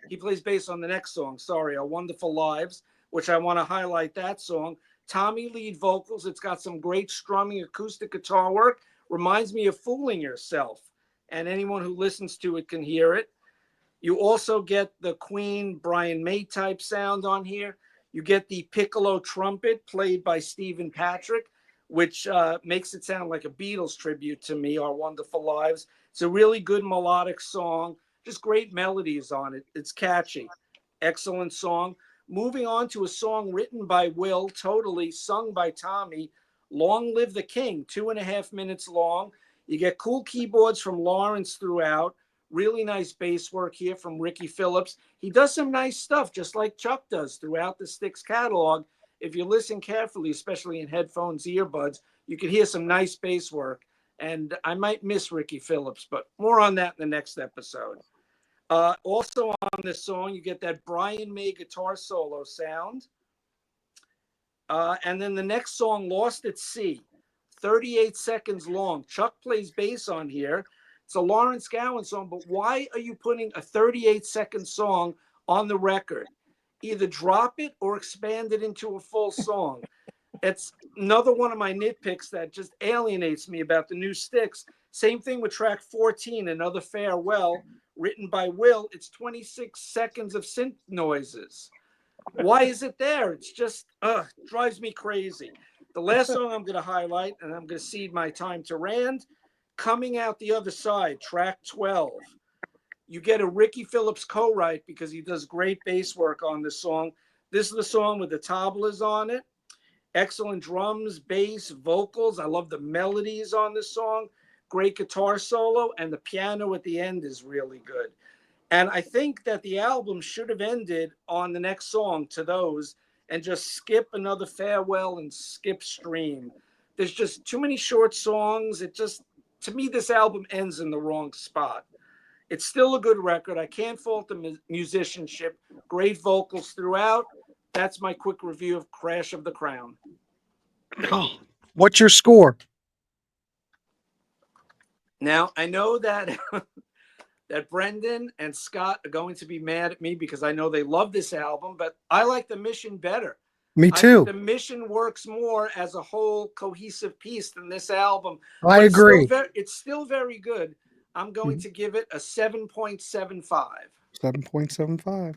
he plays bass on the next song. Sorry, Our Wonderful Lives, which I want to highlight that song. Tommy lead vocals. It's got some great strumming acoustic guitar work. Reminds me of Fooling Yourself. And anyone who listens to it can hear it. You also get the Queen Brian May type sound on here. You get the piccolo trumpet played by Stephen Patrick, which makes it sound like a Beatles tribute to me, Our Wonderful Lives. It's a really good melodic song, just great melodies on it. It's catchy. Excellent song. Moving on to a song written by Will, totally sung by Tommy, Long Live the King, 2.5 minutes long. You get cool keyboards from Lawrence throughout. Really nice bass work here from Ricky Phillips. He does some nice stuff, just like Chuck does throughout the STYX catalog. If you listen carefully, especially in headphones, earbuds, you can hear some nice bass work. And I might miss Ricky Phillips, but more on that in the next episode. Also on this song, you get that Brian May guitar solo sound. And then the next song, Lost at Sea, 38 seconds long. Chuck plays bass on here. It's a Lawrence Gowan song, but why are you putting a 38-second song on the record? Either drop it or expand it into a full song. It's another one of my nitpicks that just alienates me about the new STYX. Same thing with track 14, Another Farewell, written by Will. It's 26 seconds of synth noises. Why is it there? It's just drives me crazy. The last song I'm going to highlight, and I'm going to cede my time to Rand, Coming Out the Other Side, track 12. You get a Ricky Phillips co-write because he does great bass work on this song. This is the song with the tablas on it. Excellent drums, bass, vocals. I love the melodies on this song. Great guitar solo, and the piano at the end is really good. And I think that the album should have ended on the next song, To Those, and just skip Another Farewell and skip Stream. There's just too many short songs. To me, this album ends in the wrong spot. It's still a good record. I can't fault the musicianship. Great vocals throughout. That's my quick review of Crash of the Crown. What's your score? Now, I know that that Brendan and Scott are going to be mad at me because I know they love this album, but I like The Mission better. Me I too. think The Mission works more as a whole cohesive piece than this album. I But agree. It's still very good. I'm going to give it a 7.75. 7.75.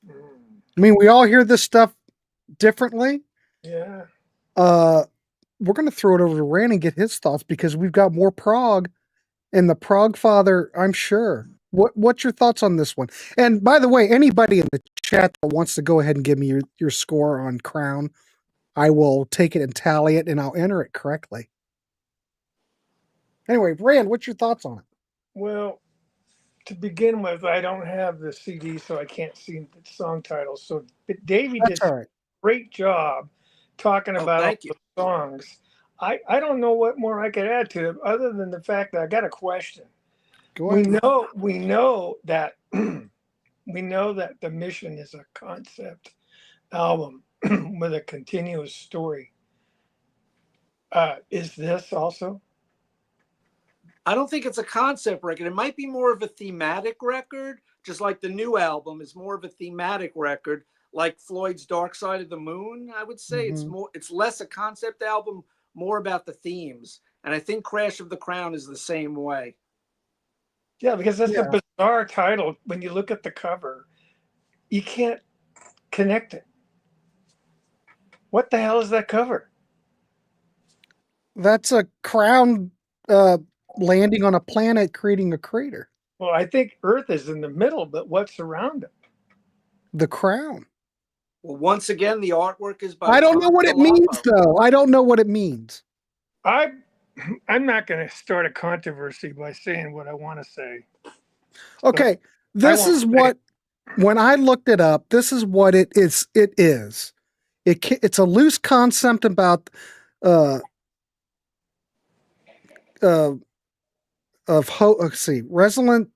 I mean, we all hear this stuff differently. Yeah. We're going to throw it over to Rand and get his thoughts because we've got more prog and the prog father, I'm sure. What's your thoughts on this one? And by the way, anybody in the chat that wants to go ahead and give me your score on Crown, I will take it and tally it and I'll enter it correctly. Anyway, Rand, what's your thoughts on it? Well, to begin with, I don't have the CD, so I can't see the song titles. So Davey did All right. a great job talking about all thank you. the songs. I don't know what more I could add to it other than the fact that I got a question. Go ahead. We know that we know that The Mission is a concept album with a continuous story. Is this also? I don't think it's a concept record. It might be more of a thematic record, just like the new album is more of a thematic record, like Floyd's Dark Side of the Moon. I would say it's less a concept album, more about the themes. And I think Crash of the Crown is the same way. Yeah, because that's a bizarre title. When you look at the cover, you can't connect it. What the hell is that cover? That's a crown landing on a planet, creating a crater. Well, I think Earth is in the middle, but what's around it? The crown. Well, once again, the artwork is by I don't know what it means, though. I don't know what it means. I'm not going to start a controversy by saying what I want to say. Okay, this is what, when I looked it up, this is what it is. It's a loose concept about of hope. Let's see, resilient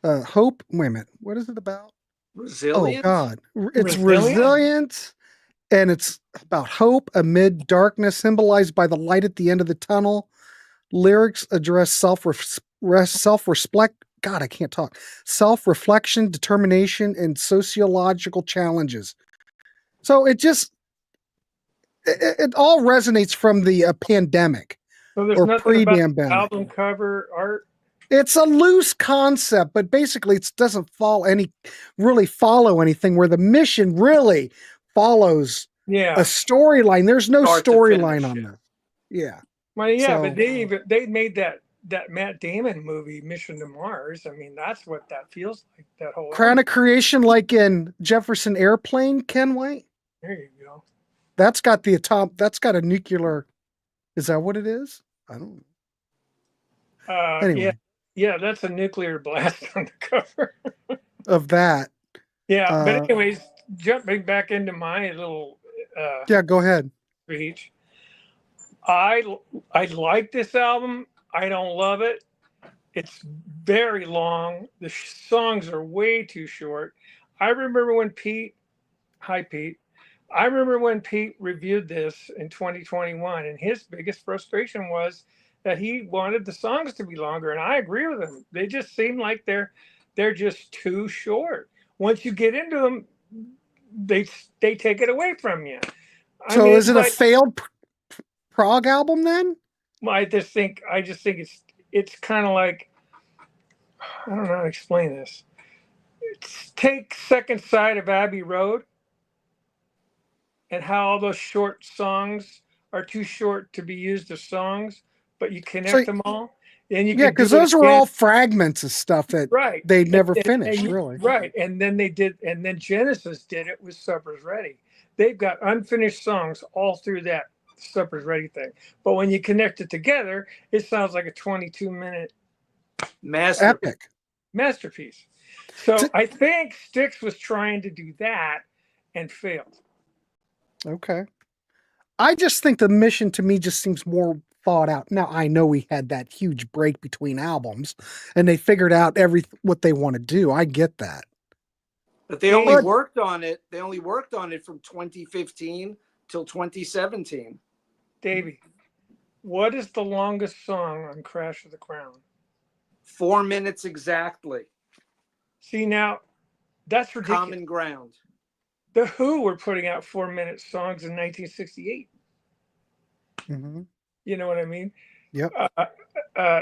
hope. Wait a minute, what is it about? Resilience? Oh God, it's resilience, and it's about hope amid darkness, symbolized by the light at the end of the tunnel. Lyrics address self-respect. God, I can't talk. Self-reflection, determination, and sociological challenges. So it all resonates from the pandemic. So there's or nothing about the pre-pandemic. album cover art. It's a loose concept, but basically it doesn't really follow anything, where The Mission really follows a storyline. There's no storyline on this. Yeah. Well, yeah, So- but they made that Matt Damon movie, Mission to Mars. I mean, that's what that feels like. That whole Crown of Creation, like in Jefferson Airplane, Ken White. There you go. That's got a nuclear. Is that what it is? I don't know. Anyway. Yeah, that's a nuclear blast on the cover. Of that. Yeah, but anyways, jumping back into my little yeah, go ahead. speech. I like this album. I don't love it. It's very long. The songs are way too short. I remember when Pete, hi Pete, I remember when Pete reviewed this in 2021, and his biggest frustration was that he wanted the songs to be longer, and I agree with him. They just seem like they're just too short. Once you get into them, they take it away from you. So is it a failed prog album then? I just think it's kind of like, I don't know how to explain this. Take Second Side of Abbey Road and how all those short songs are too short to be used as songs, but you connect them all. And you because those were all fragments of stuff that they never finished, really. Right. And then Genesis did it with Supper's Ready. They've got unfinished songs all through that Supper's Ready thing. But when you connect it together, it sounds like a 22-minute masterpiece. So I think STYX was trying to do that and failed. Okay. I just think the mission to me just seems more thought out. Now, I know we had that huge break between albums and they figured out what they want to do. I get that. But they only worked on it. They only worked on it from 2015 till 2017. Davey, what is the longest song on Crash of the Crown? 4 minutes exactly. See, now that's ridiculous. Common ground. The Who were putting out 4-minute songs in 1968. Mm-hmm. You know what I mean? Yep.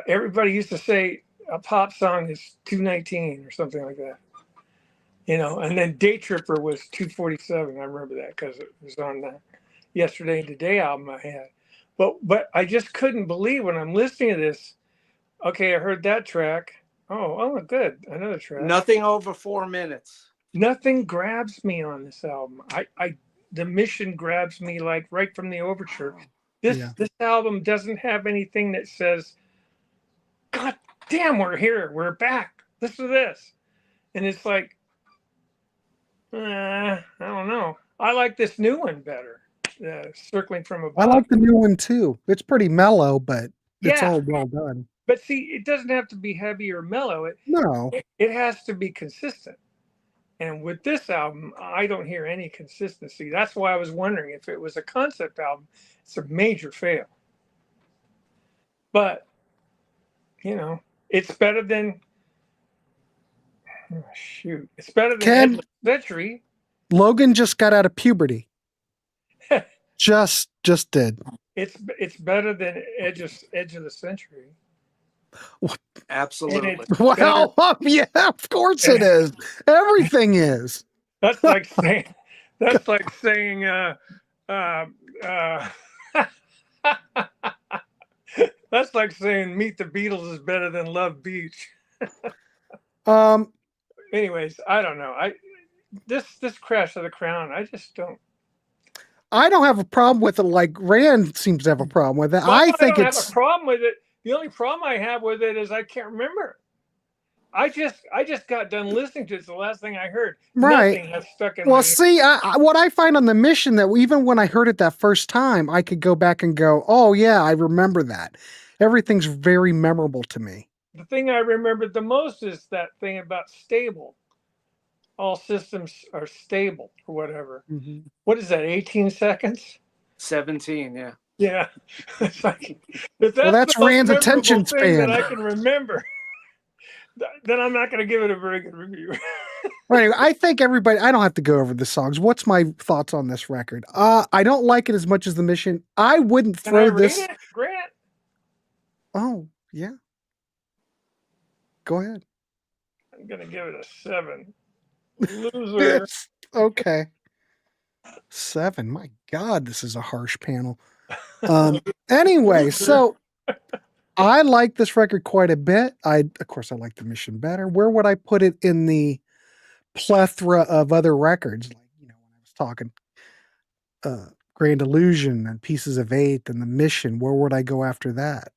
Everybody used to say a pop song is 2:19 or something like that. You know, and then Day Tripper was 2:47. I remember that because it was on the Yesterday and Today album I had. But I just couldn't believe when I'm listening to this. Okay, I heard that track. Oh, good. Another track. Nothing over 4 minutes. Nothing grabs me on this album. The mission grabs me like right from the overture. This album doesn't have anything that says, God damn, we're here. We're back. Listen to this. And it's like, I don't know. I like this new one better. Circling from Above. I like the new one too. It's pretty mellow, but it's all well done. But see, it doesn't have to be heavy or mellow. It has to be consistent. And with this album, I don't hear any consistency. That's why I was wondering if it was a concept album. It's a major fail. But, you know, it's better than, it's better than Endless Century. Logan just got out of puberty. just did. It's better than Edge of the Century. Absolutely. Well, yeah, of course it is. Everything is. That's like saying that's like saying that's like saying Meet the Beatles is better than Love Beach. Anyways, I don't know. This Crash of the Crown, I just don't. I don't have a problem with it like Rand seems to have a problem with it. Well, I think don't have a problem with it. The only problem I have with it is I can't remember. I just got done listening to it. It's the last thing I heard. Right. Nothing has stuck in my Well, see, what I find on the mission that even when I heard it that first time, I could go back and go, oh, yeah, I remember that. Everything's very memorable to me. The thing I remembered the most is that thing about stable. All systems are stable or whatever. Mm-hmm. What is that, 18 seconds? 17, yeah. Yeah. It's like, that's Rand's attention span. That I can remember. Then I'm not going to give it a very good review. Anyway, I think everybody, I don't have to go over the songs. What's my thoughts on this record? I don't like it as much as the mission. I wouldn't throw this. Grant? Oh, yeah. Go ahead. I'm going to give it a 7. Loser. Okay. 7. My God, this is a harsh panel. Anyway, so I like this record quite a bit. Of course, I like the Mission better. Where would I put it in the plethora of other records? Like, when I was talking Grand Illusion and Pieces of Eight and the Mission, where would I go after that?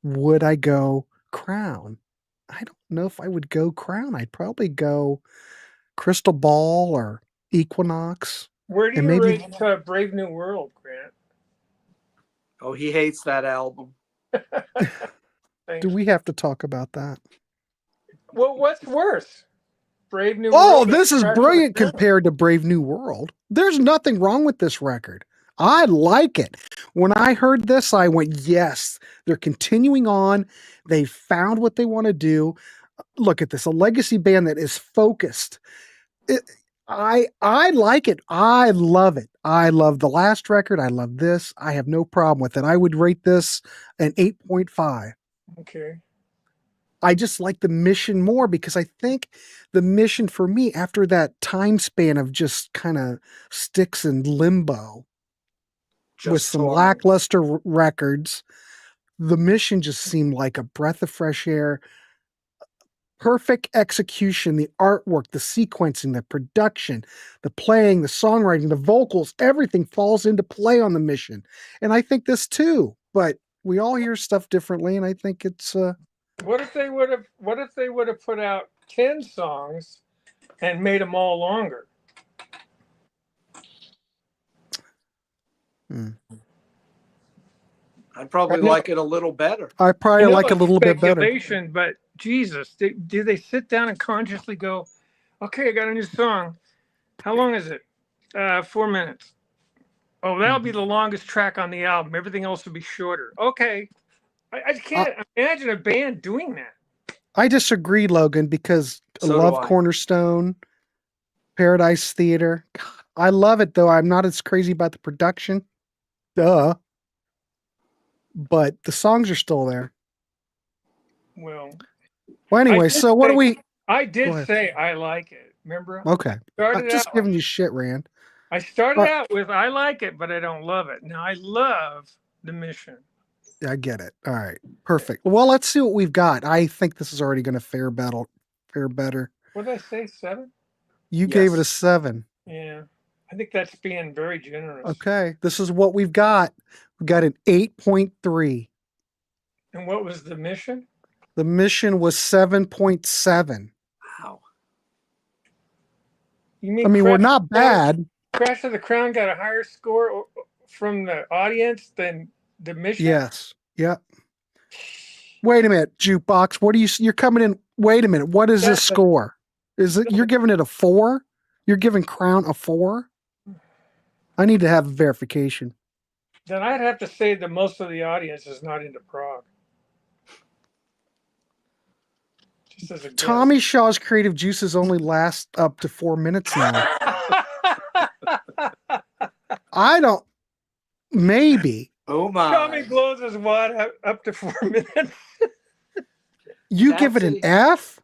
Would I go Crown? I don't know if I would go Crown. I'd probably go Crystal Ball or Equinox. Where do And you maybe- rate Brave New World, Grant? Oh, he hates that album. Do we have to talk about that? Well, what's worse? Brave New Oh, World. or this is Crash of the brilliant Crown? compared to Brave New World. There's nothing wrong with this record. I like it. When I heard this, I went, yes, they're continuing on. They found what they want to do. Look at this, a legacy band that is focused. I like it. I love it. I love the last record. I love this. I have no problem with it. I would rate this an 8.5. Okay. I just like the Mission more because I think the Mission for me, after that time span of just kind of STYX and limbo with some torment. lackluster records, the Mission just seemed like a breath of fresh air. Perfect execution, the artwork, the sequencing, the production, the playing, the songwriting, the vocals, everything falls into play on the Mission. And I think this too, but we all hear stuff differently. And I think it's, What if they would have put out 10 songs and made them all longer? I'd probably like it a little better. I probably I know like a it's little bit better. speculation, but Jesus, do they sit down and consciously go, okay, I got a new song. How long is it? 4 minutes. Oh, that'll be the longest track on the album. Everything else will be shorter. Okay. I can't imagine a band doing that. I disagree, Logan, because I So do love I. Cornerstone, Paradise Theater. God, I love it, though. I'm not as crazy about the production. Duh. But the songs are still there. Well, Well, anyway, did so what do say- we... I Go did ahead. say I like it. Remember? Okay. I'm just giving you shit, Rand. I started But- out with I like it, but I don't love it. Now I love the Mission. Yeah, I get it. All right. Perfect. Well, let's see what we've got. I think this is already going to fare better. What did I say? 7? You gave it a Yes. 7. Yeah. I think that's being very generous. Okay. This is what we've got. We've got an 8.3. And what was the Mission? The Mission was 7.7. Wow. You mean I mean, we're Crash- not bad. Crash of the Crown got a higher score from the audience than the Mission? Yes. Yep. Wait a minute, Jukebox. What do you're coming in? Wait a minute. What is this Seven. score? Is it, you're giving it a 4? You're giving Crown a 4? I need to have verification. Then I'd have to say that most of the audience is not into prog. Just as a guess. Tommy Shaw's creative juices only last up to 4 minutes now. I don't. Maybe. Oh my. Tommy blows his wad up to 4 minutes. You give it an Patsy. F?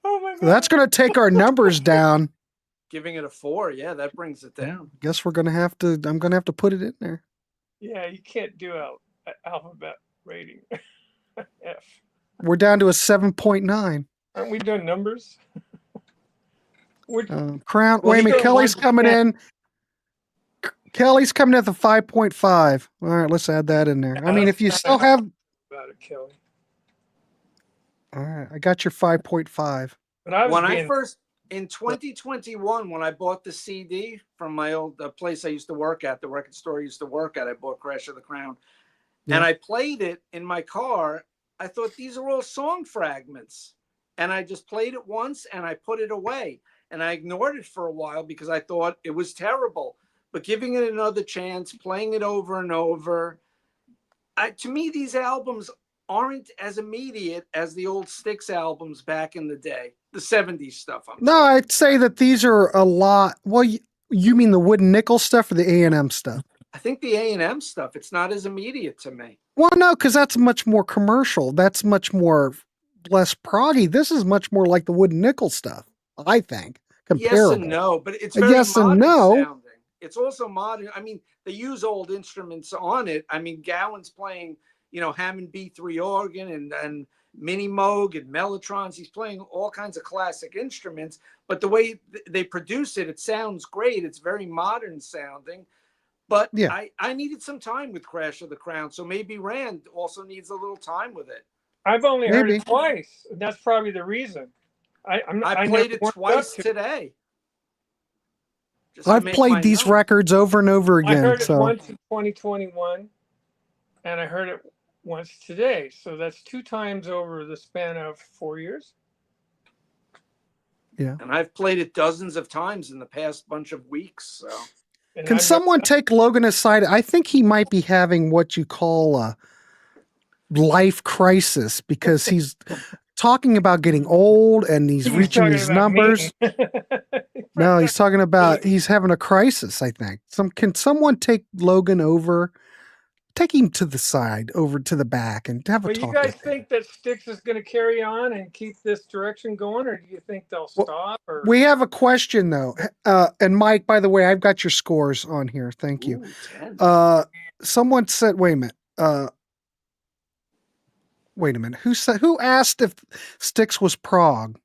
Oh my god. That's going to take our numbers down. Giving it a 4. Yeah, that brings it down. Guess I'm going to have to put it in there. Yeah, you can't do alphabet rating. F. We're down to a 7.9. Aren't we doing numbers? Crown. Well, Wait a he minute. got Kelly's 1%. coming in. Kelly's coming at the 5.5. All right, let's add that in there. I mean, if you still have. About it, Kelly. All right, I got your 5.5. But I was When I being, first in 2021, when I bought the CD from my old place I used to work at, the record store I used to work at, I bought Crash of the Crown, Yeah. and I played it in my car. I thought these are all song fragments, and I just played it once and I put it away, and I ignored it for a while because I thought it was terrible. But giving it another chance, playing it over and over, to me, these albums aren't as immediate as the old STYX albums back in the day, the 70s stuff. No, I'd say that these are a lot. Well, you mean the Wooden Nickel stuff or the A&M stuff? I think the A&M stuff, it's not as immediate to me. Well, no, because that's much more commercial. That's much more less proggy. This is much more like the Wooden Nickel stuff, I think. Yes Comparable. and no, but it's very Yes and modern no. sounding. it's also modern. I mean, they use old instruments on it. I mean, Gowan's playing, Hammond B3 organ and mini Moog and Mellotrons. He's playing all kinds of classic instruments, but the way they produce it, it sounds great. It's very modern sounding. But Yeah. I needed some time with Crash of the Crown, so maybe Rand also needs a little time with it. I've only heard Maybe. it twice. And that's probably the reason. I played never it warmed up twice to it. today. Just to I've make my played these notes. records over and over I again. heard it So once in 2021, and I heard it once today. So that's 2 times over the span of 4 years. yeah. And I've played it dozens of times in the past bunch of weeks. So And Can I've someone never- take Logan aside? I think he might be having what you call a life crisis because he's talking about getting old and he's reaching talking these about me. numbers. No, he's talking about he's having a crisis, I think. Can someone take Logan over? Take him to the side, over to the back, and have a But talk. you guys with him. think that STYX is going to carry on and keep this direction going, or do you think they'll Well, stop? Or We have a question though, and Mike. By the way, I've got your scores on here. Thank you. Ooh, 10. Someone said, "Wait a minute." Wait a minute. Who asked if STYX was prog?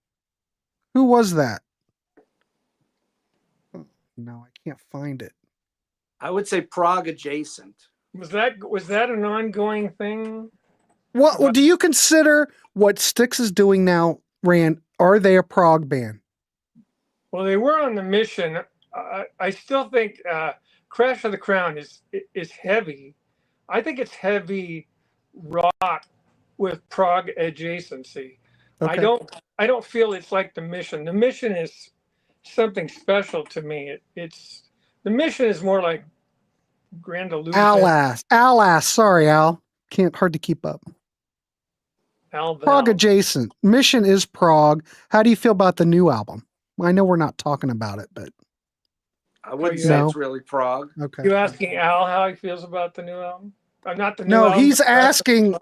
Who was that? No, I can't find it. I would say Prague adjacent. was that an ongoing thing? What do you consider what STYX is doing now, Rand? Are they a prog band? Well, they were on the mission. I still think Crash of the Crown is heavy. I think it's heavy rock with prog adjacency. Okay. I don't feel it's like the mission. The mission is something special to me. The mission is more like Grandaluce. Al asked. Sorry, Al. Hard to keep up. Prog adjacent. Mission is prog. How do you feel about the new album? I know we're not talking about it, but I wouldn't you say know? it's really Prague. okay. You asking Al how he feels about the new album? Not the new No, album. he's but- asking.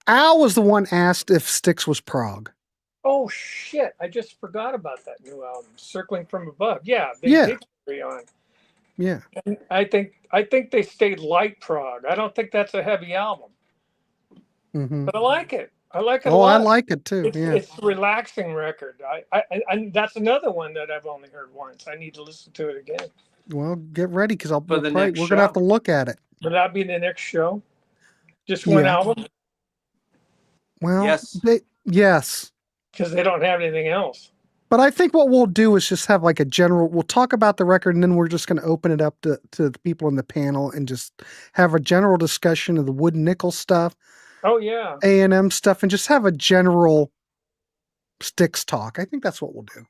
Al was the one asked if STYX was prog. Oh shit! I just forgot about that new album, Circling from Above. Yeah, they Yeah. did carry on. Yeah. And I think they stayed light prog. I don't think that's a heavy album, Mm-hmm. but I like it. I like it a Oh, I lot. like it too. It's, Yeah. it's a relaxing record. And that's another one that I've only heard once. I need to listen to it again. Well, get ready because For the next we're gonna have to show. look at it. Will that be the next show? Just one Yeah. album? Well, Yes. yes. Because they don't have anything else. But I think what we'll do is just have like we'll talk about the record and then we're just going to open it up to the people in the panel and just have a general discussion of the wood and nickel stuff, Oh yeah. A&M stuff, and just have a general STYX talk. I think that's what we'll do.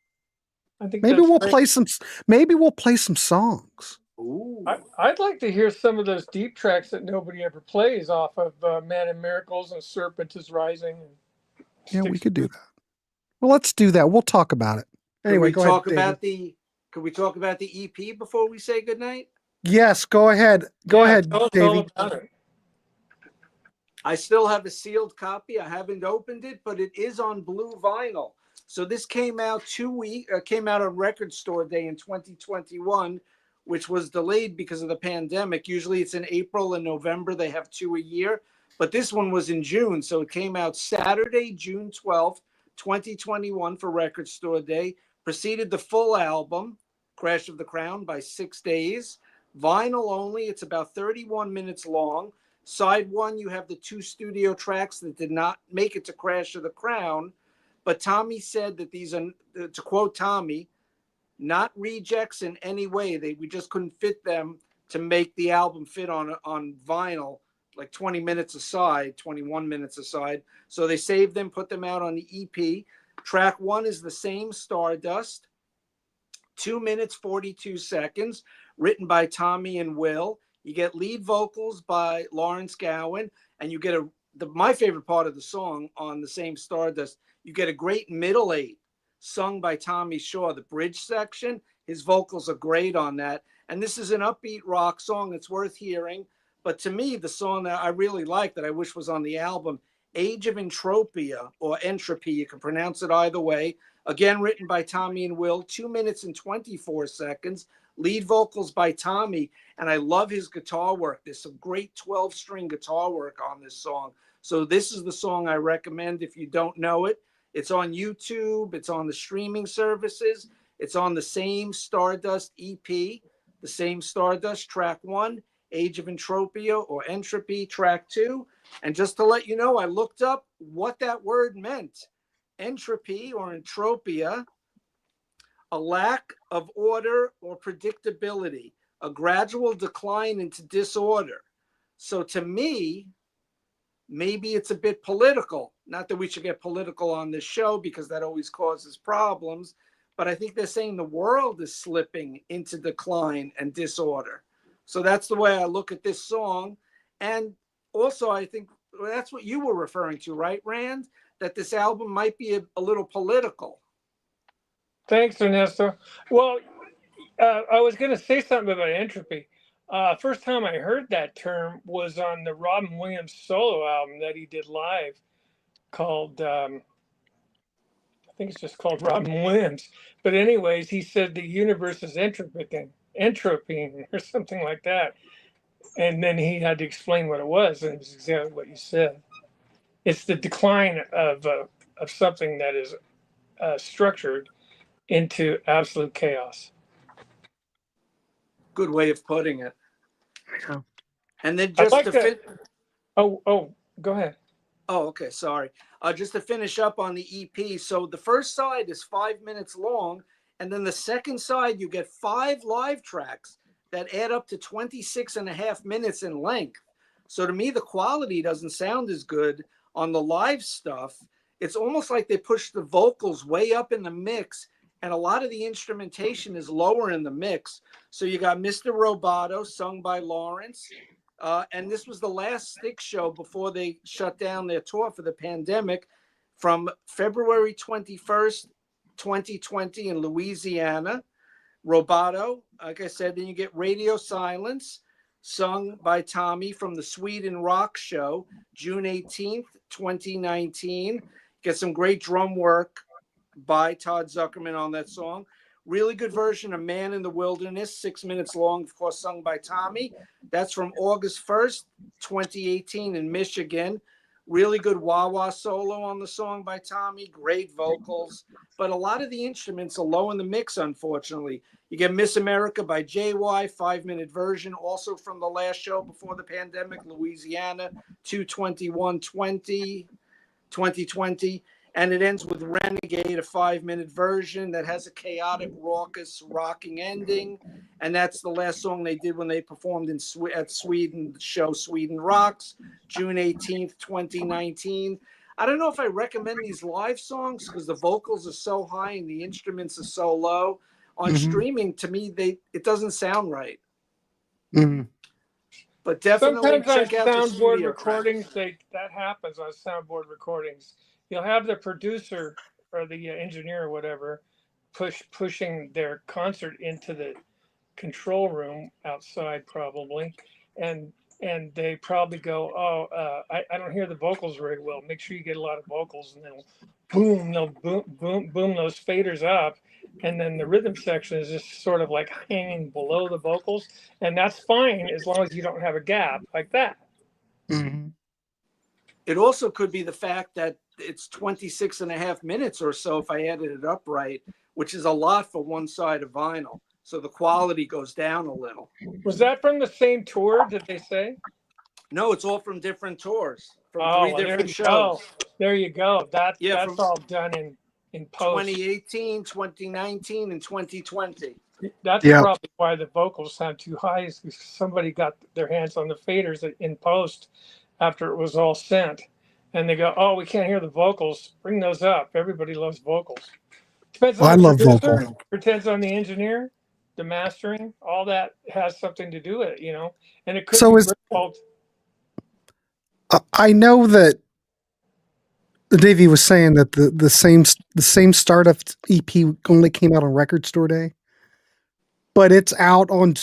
I think Maybe that's we'll great. play some songs. Ooh. I'd like to hear some of those deep tracks that nobody ever plays off of Man and Miracles and Serpent is Rising. And Yeah, we Styx. could do that. Well, let's do that. We'll talk about it. Anyway, go ahead, David. Could we talk about the EP before we say goodnight? Yes, go ahead. Go Yeah, ahead, tell us all Davey. about it. I still have a sealed copy. I haven't opened it, but it is on blue vinyl. So this came out came out on Record Store Day in 2021, which was delayed because of the pandemic. Usually it's in April and November. They have 2 a year, but this one was in June. So it came out Saturday, June 12th, 2021 for Record Store Day. Preceded the full album, Crash of the Crown, by 6 days. Vinyl only. It's about 31 minutes long. Side one, you have the 2 studio tracks that did not make it to Crash of the Crown. But Tommy said that these are, to quote Tommy, not rejects in any way. We just couldn't fit them to make the album fit on vinyl, like 20 minutes aside, 21 minutes aside. So they saved them, put them out on the EP. Track 1 is the same, Stardust, 2 minutes, 42 seconds, written by Tommy and Will. You get lead vocals by Lawrence Gowan, and you get my favorite part of the song on the same Stardust, you get a great middle eight sung by Tommy Shaw, the bridge section. His vocals are great on that. And this is an upbeat rock song that's worth hearing. But to me, the song that I really like that I wish was on the album, Age of Entropia, or Entropy, you can pronounce it either way. Again, written by Tommy and Will, 2 minutes and 24 seconds. Lead vocals by Tommy, and I love his guitar work. There's some great 12-string guitar work on this song. So this is the song I recommend if you don't know it. It's on YouTube. It's on the streaming services. It's on the same Stardust EP, the same Stardust track 1, Age of Entropia or Entropy track 2. And just to let you know, I looked up what that word meant. Entropy or entropia, a lack of order or predictability, a gradual decline into disorder. So to me, maybe it's a bit political. Not that we should get political on this show because that always causes problems, but I think they're saying the world is slipping into decline and disorder. So that's the way I look at this song. And also, I think that's what you were referring to, right, Rand? That this album might be a little political. Thanks, Ernesto. Well, I was going to say something about entropy. First time I heard that term was on the Robin Williams solo album that he did live called, I think it's just called Robin Williams. But anyways, he said the universe is entropying or something like that. And then he had to explain what it was, and it was exactly what you said. It's the decline of something that is structured into absolute chaos. Good way of putting it. Yeah. And then just Oh, go ahead. Oh, okay. Sorry. Just to finish up on the EP. So the first side is 5 minutes long. And then the second side, you get 5 live tracks that add up to 26 and a half minutes in length. So to me, the quality doesn't sound as good on the live stuff. It's almost like they push the vocals way up in the mix, and a lot of the instrumentation is lower in the mix. So you got Mr. Roboto, sung by Lawrence. And this was the last STYX show before they shut down their tour for the pandemic from February 21st, 2020 in Louisiana. Roboto, like I said, then you get Radio Silence, sung by Tommy from the Sweden Rock Show, June 18th, 2019. Get some great drum work by Todd Zuckerman on that song. Really good version of Man in the Wilderness, 6 minutes long, of course, sung by Tommy. That's from August 1st, 2018 in Michigan. Really good wah-wah solo on the song by Tommy. Great vocals. But a lot of the instruments are low in the mix, unfortunately. You get Miss America by JY, 5-minute version, also from the last show before the pandemic, Louisiana, 2/21/20, 2020. And it ends with Renegade, a 5-minute version that has a chaotic, raucous, rocking ending. And that's the last song they did when they performed at Sweden, the show Sweden Rocks, June 18th, 2019. I don't know if I recommend these live songs because the vocals are so high and the instruments are so low. On streaming, to me, it doesn't sound right. But definitely Sometimes check on out the soundboard studio recordings, that happens on soundboard recordings. You'll have the producer or the engineer or whatever pushing their concert into the control room outside probably, and they probably go, I don't hear the vocals very well. Make sure you get a lot of vocals, and then they'll boom those faders up, and then the rhythm section is just sort of like hanging below the vocals, and that's fine as long as you don't have a gap like that. It also could be the fact that it's 26 and a half minutes or so if I added it up right, which is a lot for one side of vinyl. So the quality goes down a little. Was that from the same tour, did they say? No, it's all from different tours, from 3 different shows. Go. There you go. That's from all done in post. 2018, 2019, and 2020. That's probably why the vocals sound too high, is because somebody got their hands on the faders in post after it was all sent. And they go, oh, we can't hear the vocals. Bring those up. Everybody loves vocals. Depends on the producer, depends on the engineer, the mastering. All that has something to do with it, And it could be I know that Davey was saying that the same Stardust EP only came out on Record Store Day, but it's out on.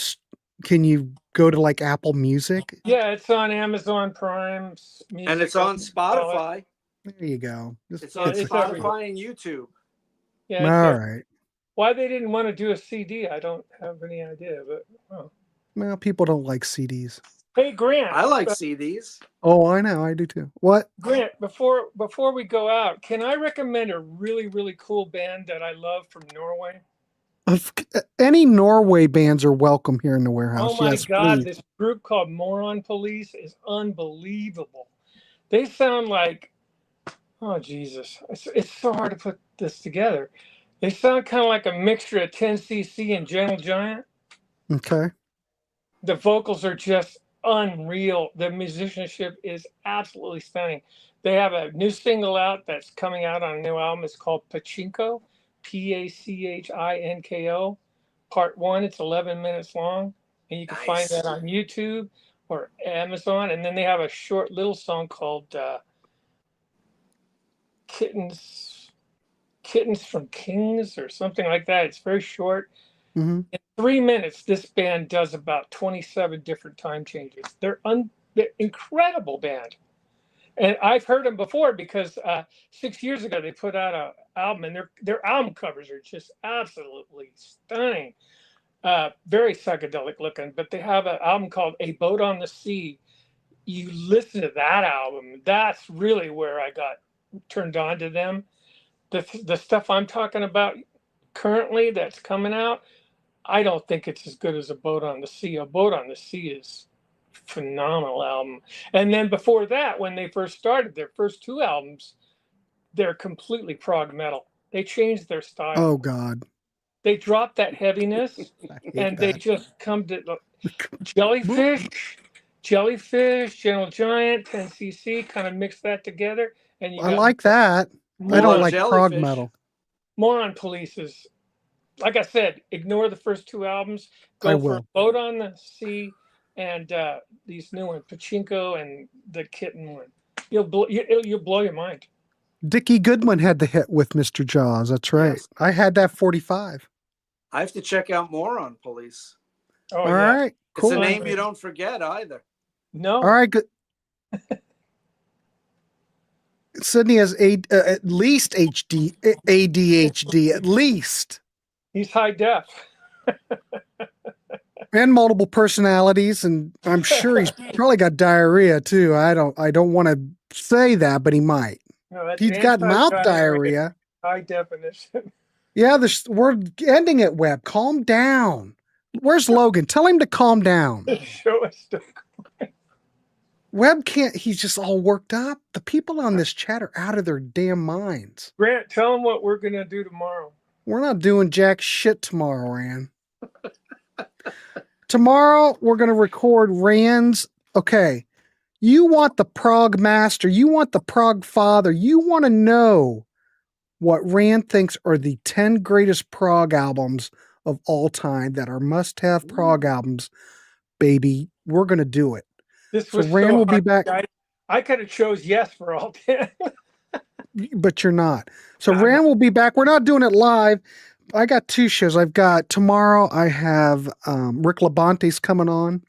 Can you go to like Apple Music? Yeah, it's on Amazon Prime Music, and it's on Spotify. There you go. It's on Spotify and YouTube. Yeah, all right. Why they didn't want to do a CD, I don't have any idea. But Well, people don't like CDs. hey, Grant. I like CDs. Oh, I know. I do too. What? Grant, before we go out, can I recommend a really, really cool band that I love from Norway? Any Norway bands are welcome here in the Warehouse. Oh my Yes, God, please. this group called Moron Police is unbelievable. They sound like, oh Jesus, it's so hard to put this together. They sound kind of like a mixture of 10cc and Gentle Giant. Okay. The vocals are just unreal. The musicianship is absolutely stunning. They have a new single out that's coming out on a new album. It's called Pachinko, Pachinko. Part 1, it's 11 minutes long, and you can find that on YouTube or Amazon. And then they have a short little song called Kittens from Kings or something like that. It's very short. Mm-hmm. In 3 minutes, this band does about 27 different time changes. They're incredible band. And I've heard them before because 6 years ago they put out an album, and their album covers are just absolutely stunning. Very psychedelic looking, but they have an album called A Boat on the Sea. You listen to that album, that's really where I got turned on to them. The stuff I'm talking about currently that's coming out, I don't think it's as good as A Boat on the Sea. A Boat on the Sea is a phenomenal album. And then before that, when they first started, their first 2 albums, they're completely prog metal. They changed their style. Oh God. They dropped that heaviness and they just come to Jellyfish, Gentle Giant, 10cc, kind of mix that together. And you I like that. I don't like prog metal. Moron Police is, like I said, ignore the first 2 albums. I Go will. for Boat on the Sea and these new ones, Pachinko and the Kitten one. You'll blow your mind. Dickie Goodwin had the hit with Mr. Jaws. That's right. Yes. I had that 45. I have to check out Moron Police. Oh, All yeah. right. Cool. It's a name you don't forget either. No. All right. Good. Sydney has at least ADHD, at least. He's high def. And multiple personalities, and I'm sure he's probably got diarrhea too. I don't want to say that, but he might. No, that's He's got mouth diarrhea. High definition. Yeah, we're ending it, Webb. Calm down. Where's Logan? Tell him to calm down. Show us the Webb can't, he's just all worked up. The people on this chat are out of their damn minds. Grant, tell him what we're gonna do tomorrow. We're not doing jack shit tomorrow, Rand. Tomorrow, we're going to record Rand's. Okay, you want the prog master. You want the prog father. You want to know what Rand thinks are the 10 greatest prog albums of all time that are must-have prog albums. Baby, we're going to do it. This So was Rand will be hard. back. I could have chose yes for all 10. But you're not. So I'm Rand will be back. We're not doing it live. I got 2 shows. I've got tomorrow. I have Rick Labante's coming on.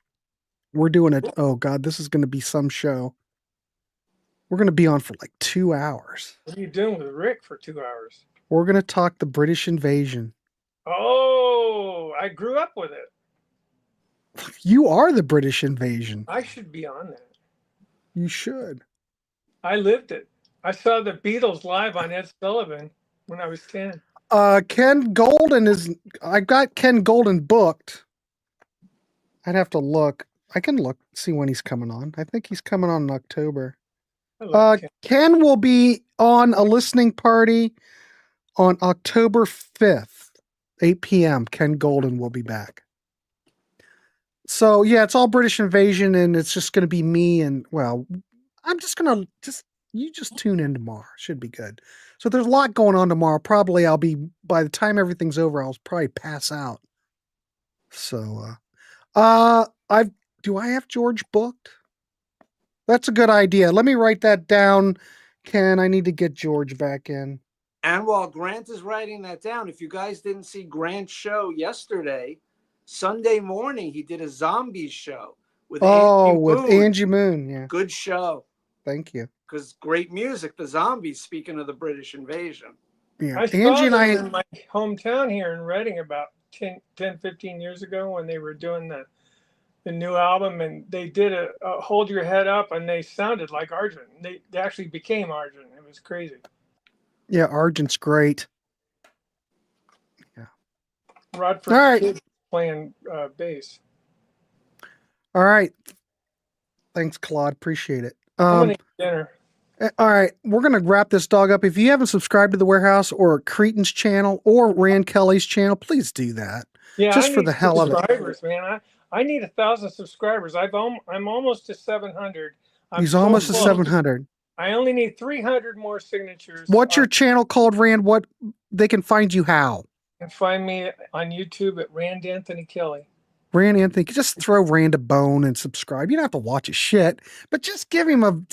We're doing it. Oh God, this is going to be some show. We're going to be on for like 2 hours. What are you doing with Rick for 2 hours? We're going to talk the British invasion. Oh, I grew up with it. You are the British invasion. I should be on that. You should. I lived it. I saw the Beatles live on Ed Sullivan when I was 10. Ken Golden I got Ken Golden booked. I'd have to look. I can look, see when he's coming on. I think he's coming on in October. Ken will be on a listening party on October 5th, 8 p.m. Ken Golden will be back. So yeah, it's all British invasion, and it's just going to be me and, well, I'm just going to you just tune in tomorrow. Should be good. So there's a lot going on tomorrow. Probably by the time everything's over, I'll probably pass out. So, do I have George booked? That's a good idea. Let me write that down, Ken. I need to get George back in. And while Grant is writing that down, if you guys didn't see Grant's show yesterday, Sunday morning, he did a zombies show with Angie Moon. Yeah. Good show. Thank you. Because great music, the zombies, speaking of the British invasion. Yeah, I saw Angie and them I. in my hometown here in Reading about 15 years ago when they were doing the new album, and they did a Hold Your Head Up, and they sounded like Argent. They actually became Argent. It was crazy. Yeah, Argent's great. Rodford All right. Kid playing bass. All right. Thanks, Claude. Appreciate it. I'm gonna eat dinner. All right, we're gonna wrap this dog up. If you haven't subscribed to the Warehouse or Cretin's channel or Rand Kelly's channel, please do that. Yeah, Just I for need the hell of it. subscribers, man. I need 1,000 subscribers. I'm almost to 700. He's almost to 700. I only need 300 more signatures. What's your channel called, Rand? What they can find you how? You can find me on YouTube at Rand Anthony Kelly. Rand Anthony, just throw Rand a bone and subscribe. You don't have to watch his shit, but just give him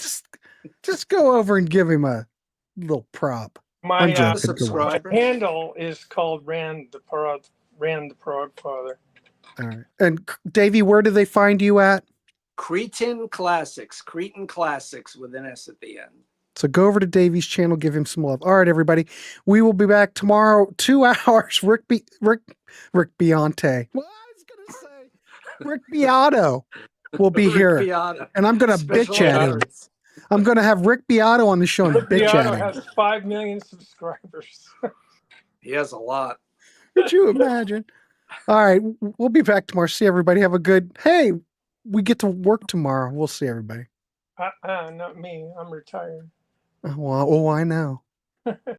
just go over and give him a little prop. My subscriber handle is called Rand the Prog Father. All right. And Davey, where do they find you at? Cretin Classics with an S at the end. So go over to Davey's channel, give him some love. All right, everybody. We will be back tomorrow, 2 hours. Rick Beante. Well, I was gonna say Rick Beato will be here. Beato. And I'm gonna bitch at him. I'm gonna have Rick Beato on the show and Rick bitch Beato at him. has 5 million subscribers. He has a lot. Could you imagine? All right, we'll be back tomorrow. See everybody. Have a good. Hey, we get to work tomorrow. We'll see everybody. Not me. I'm retired. Well, I know.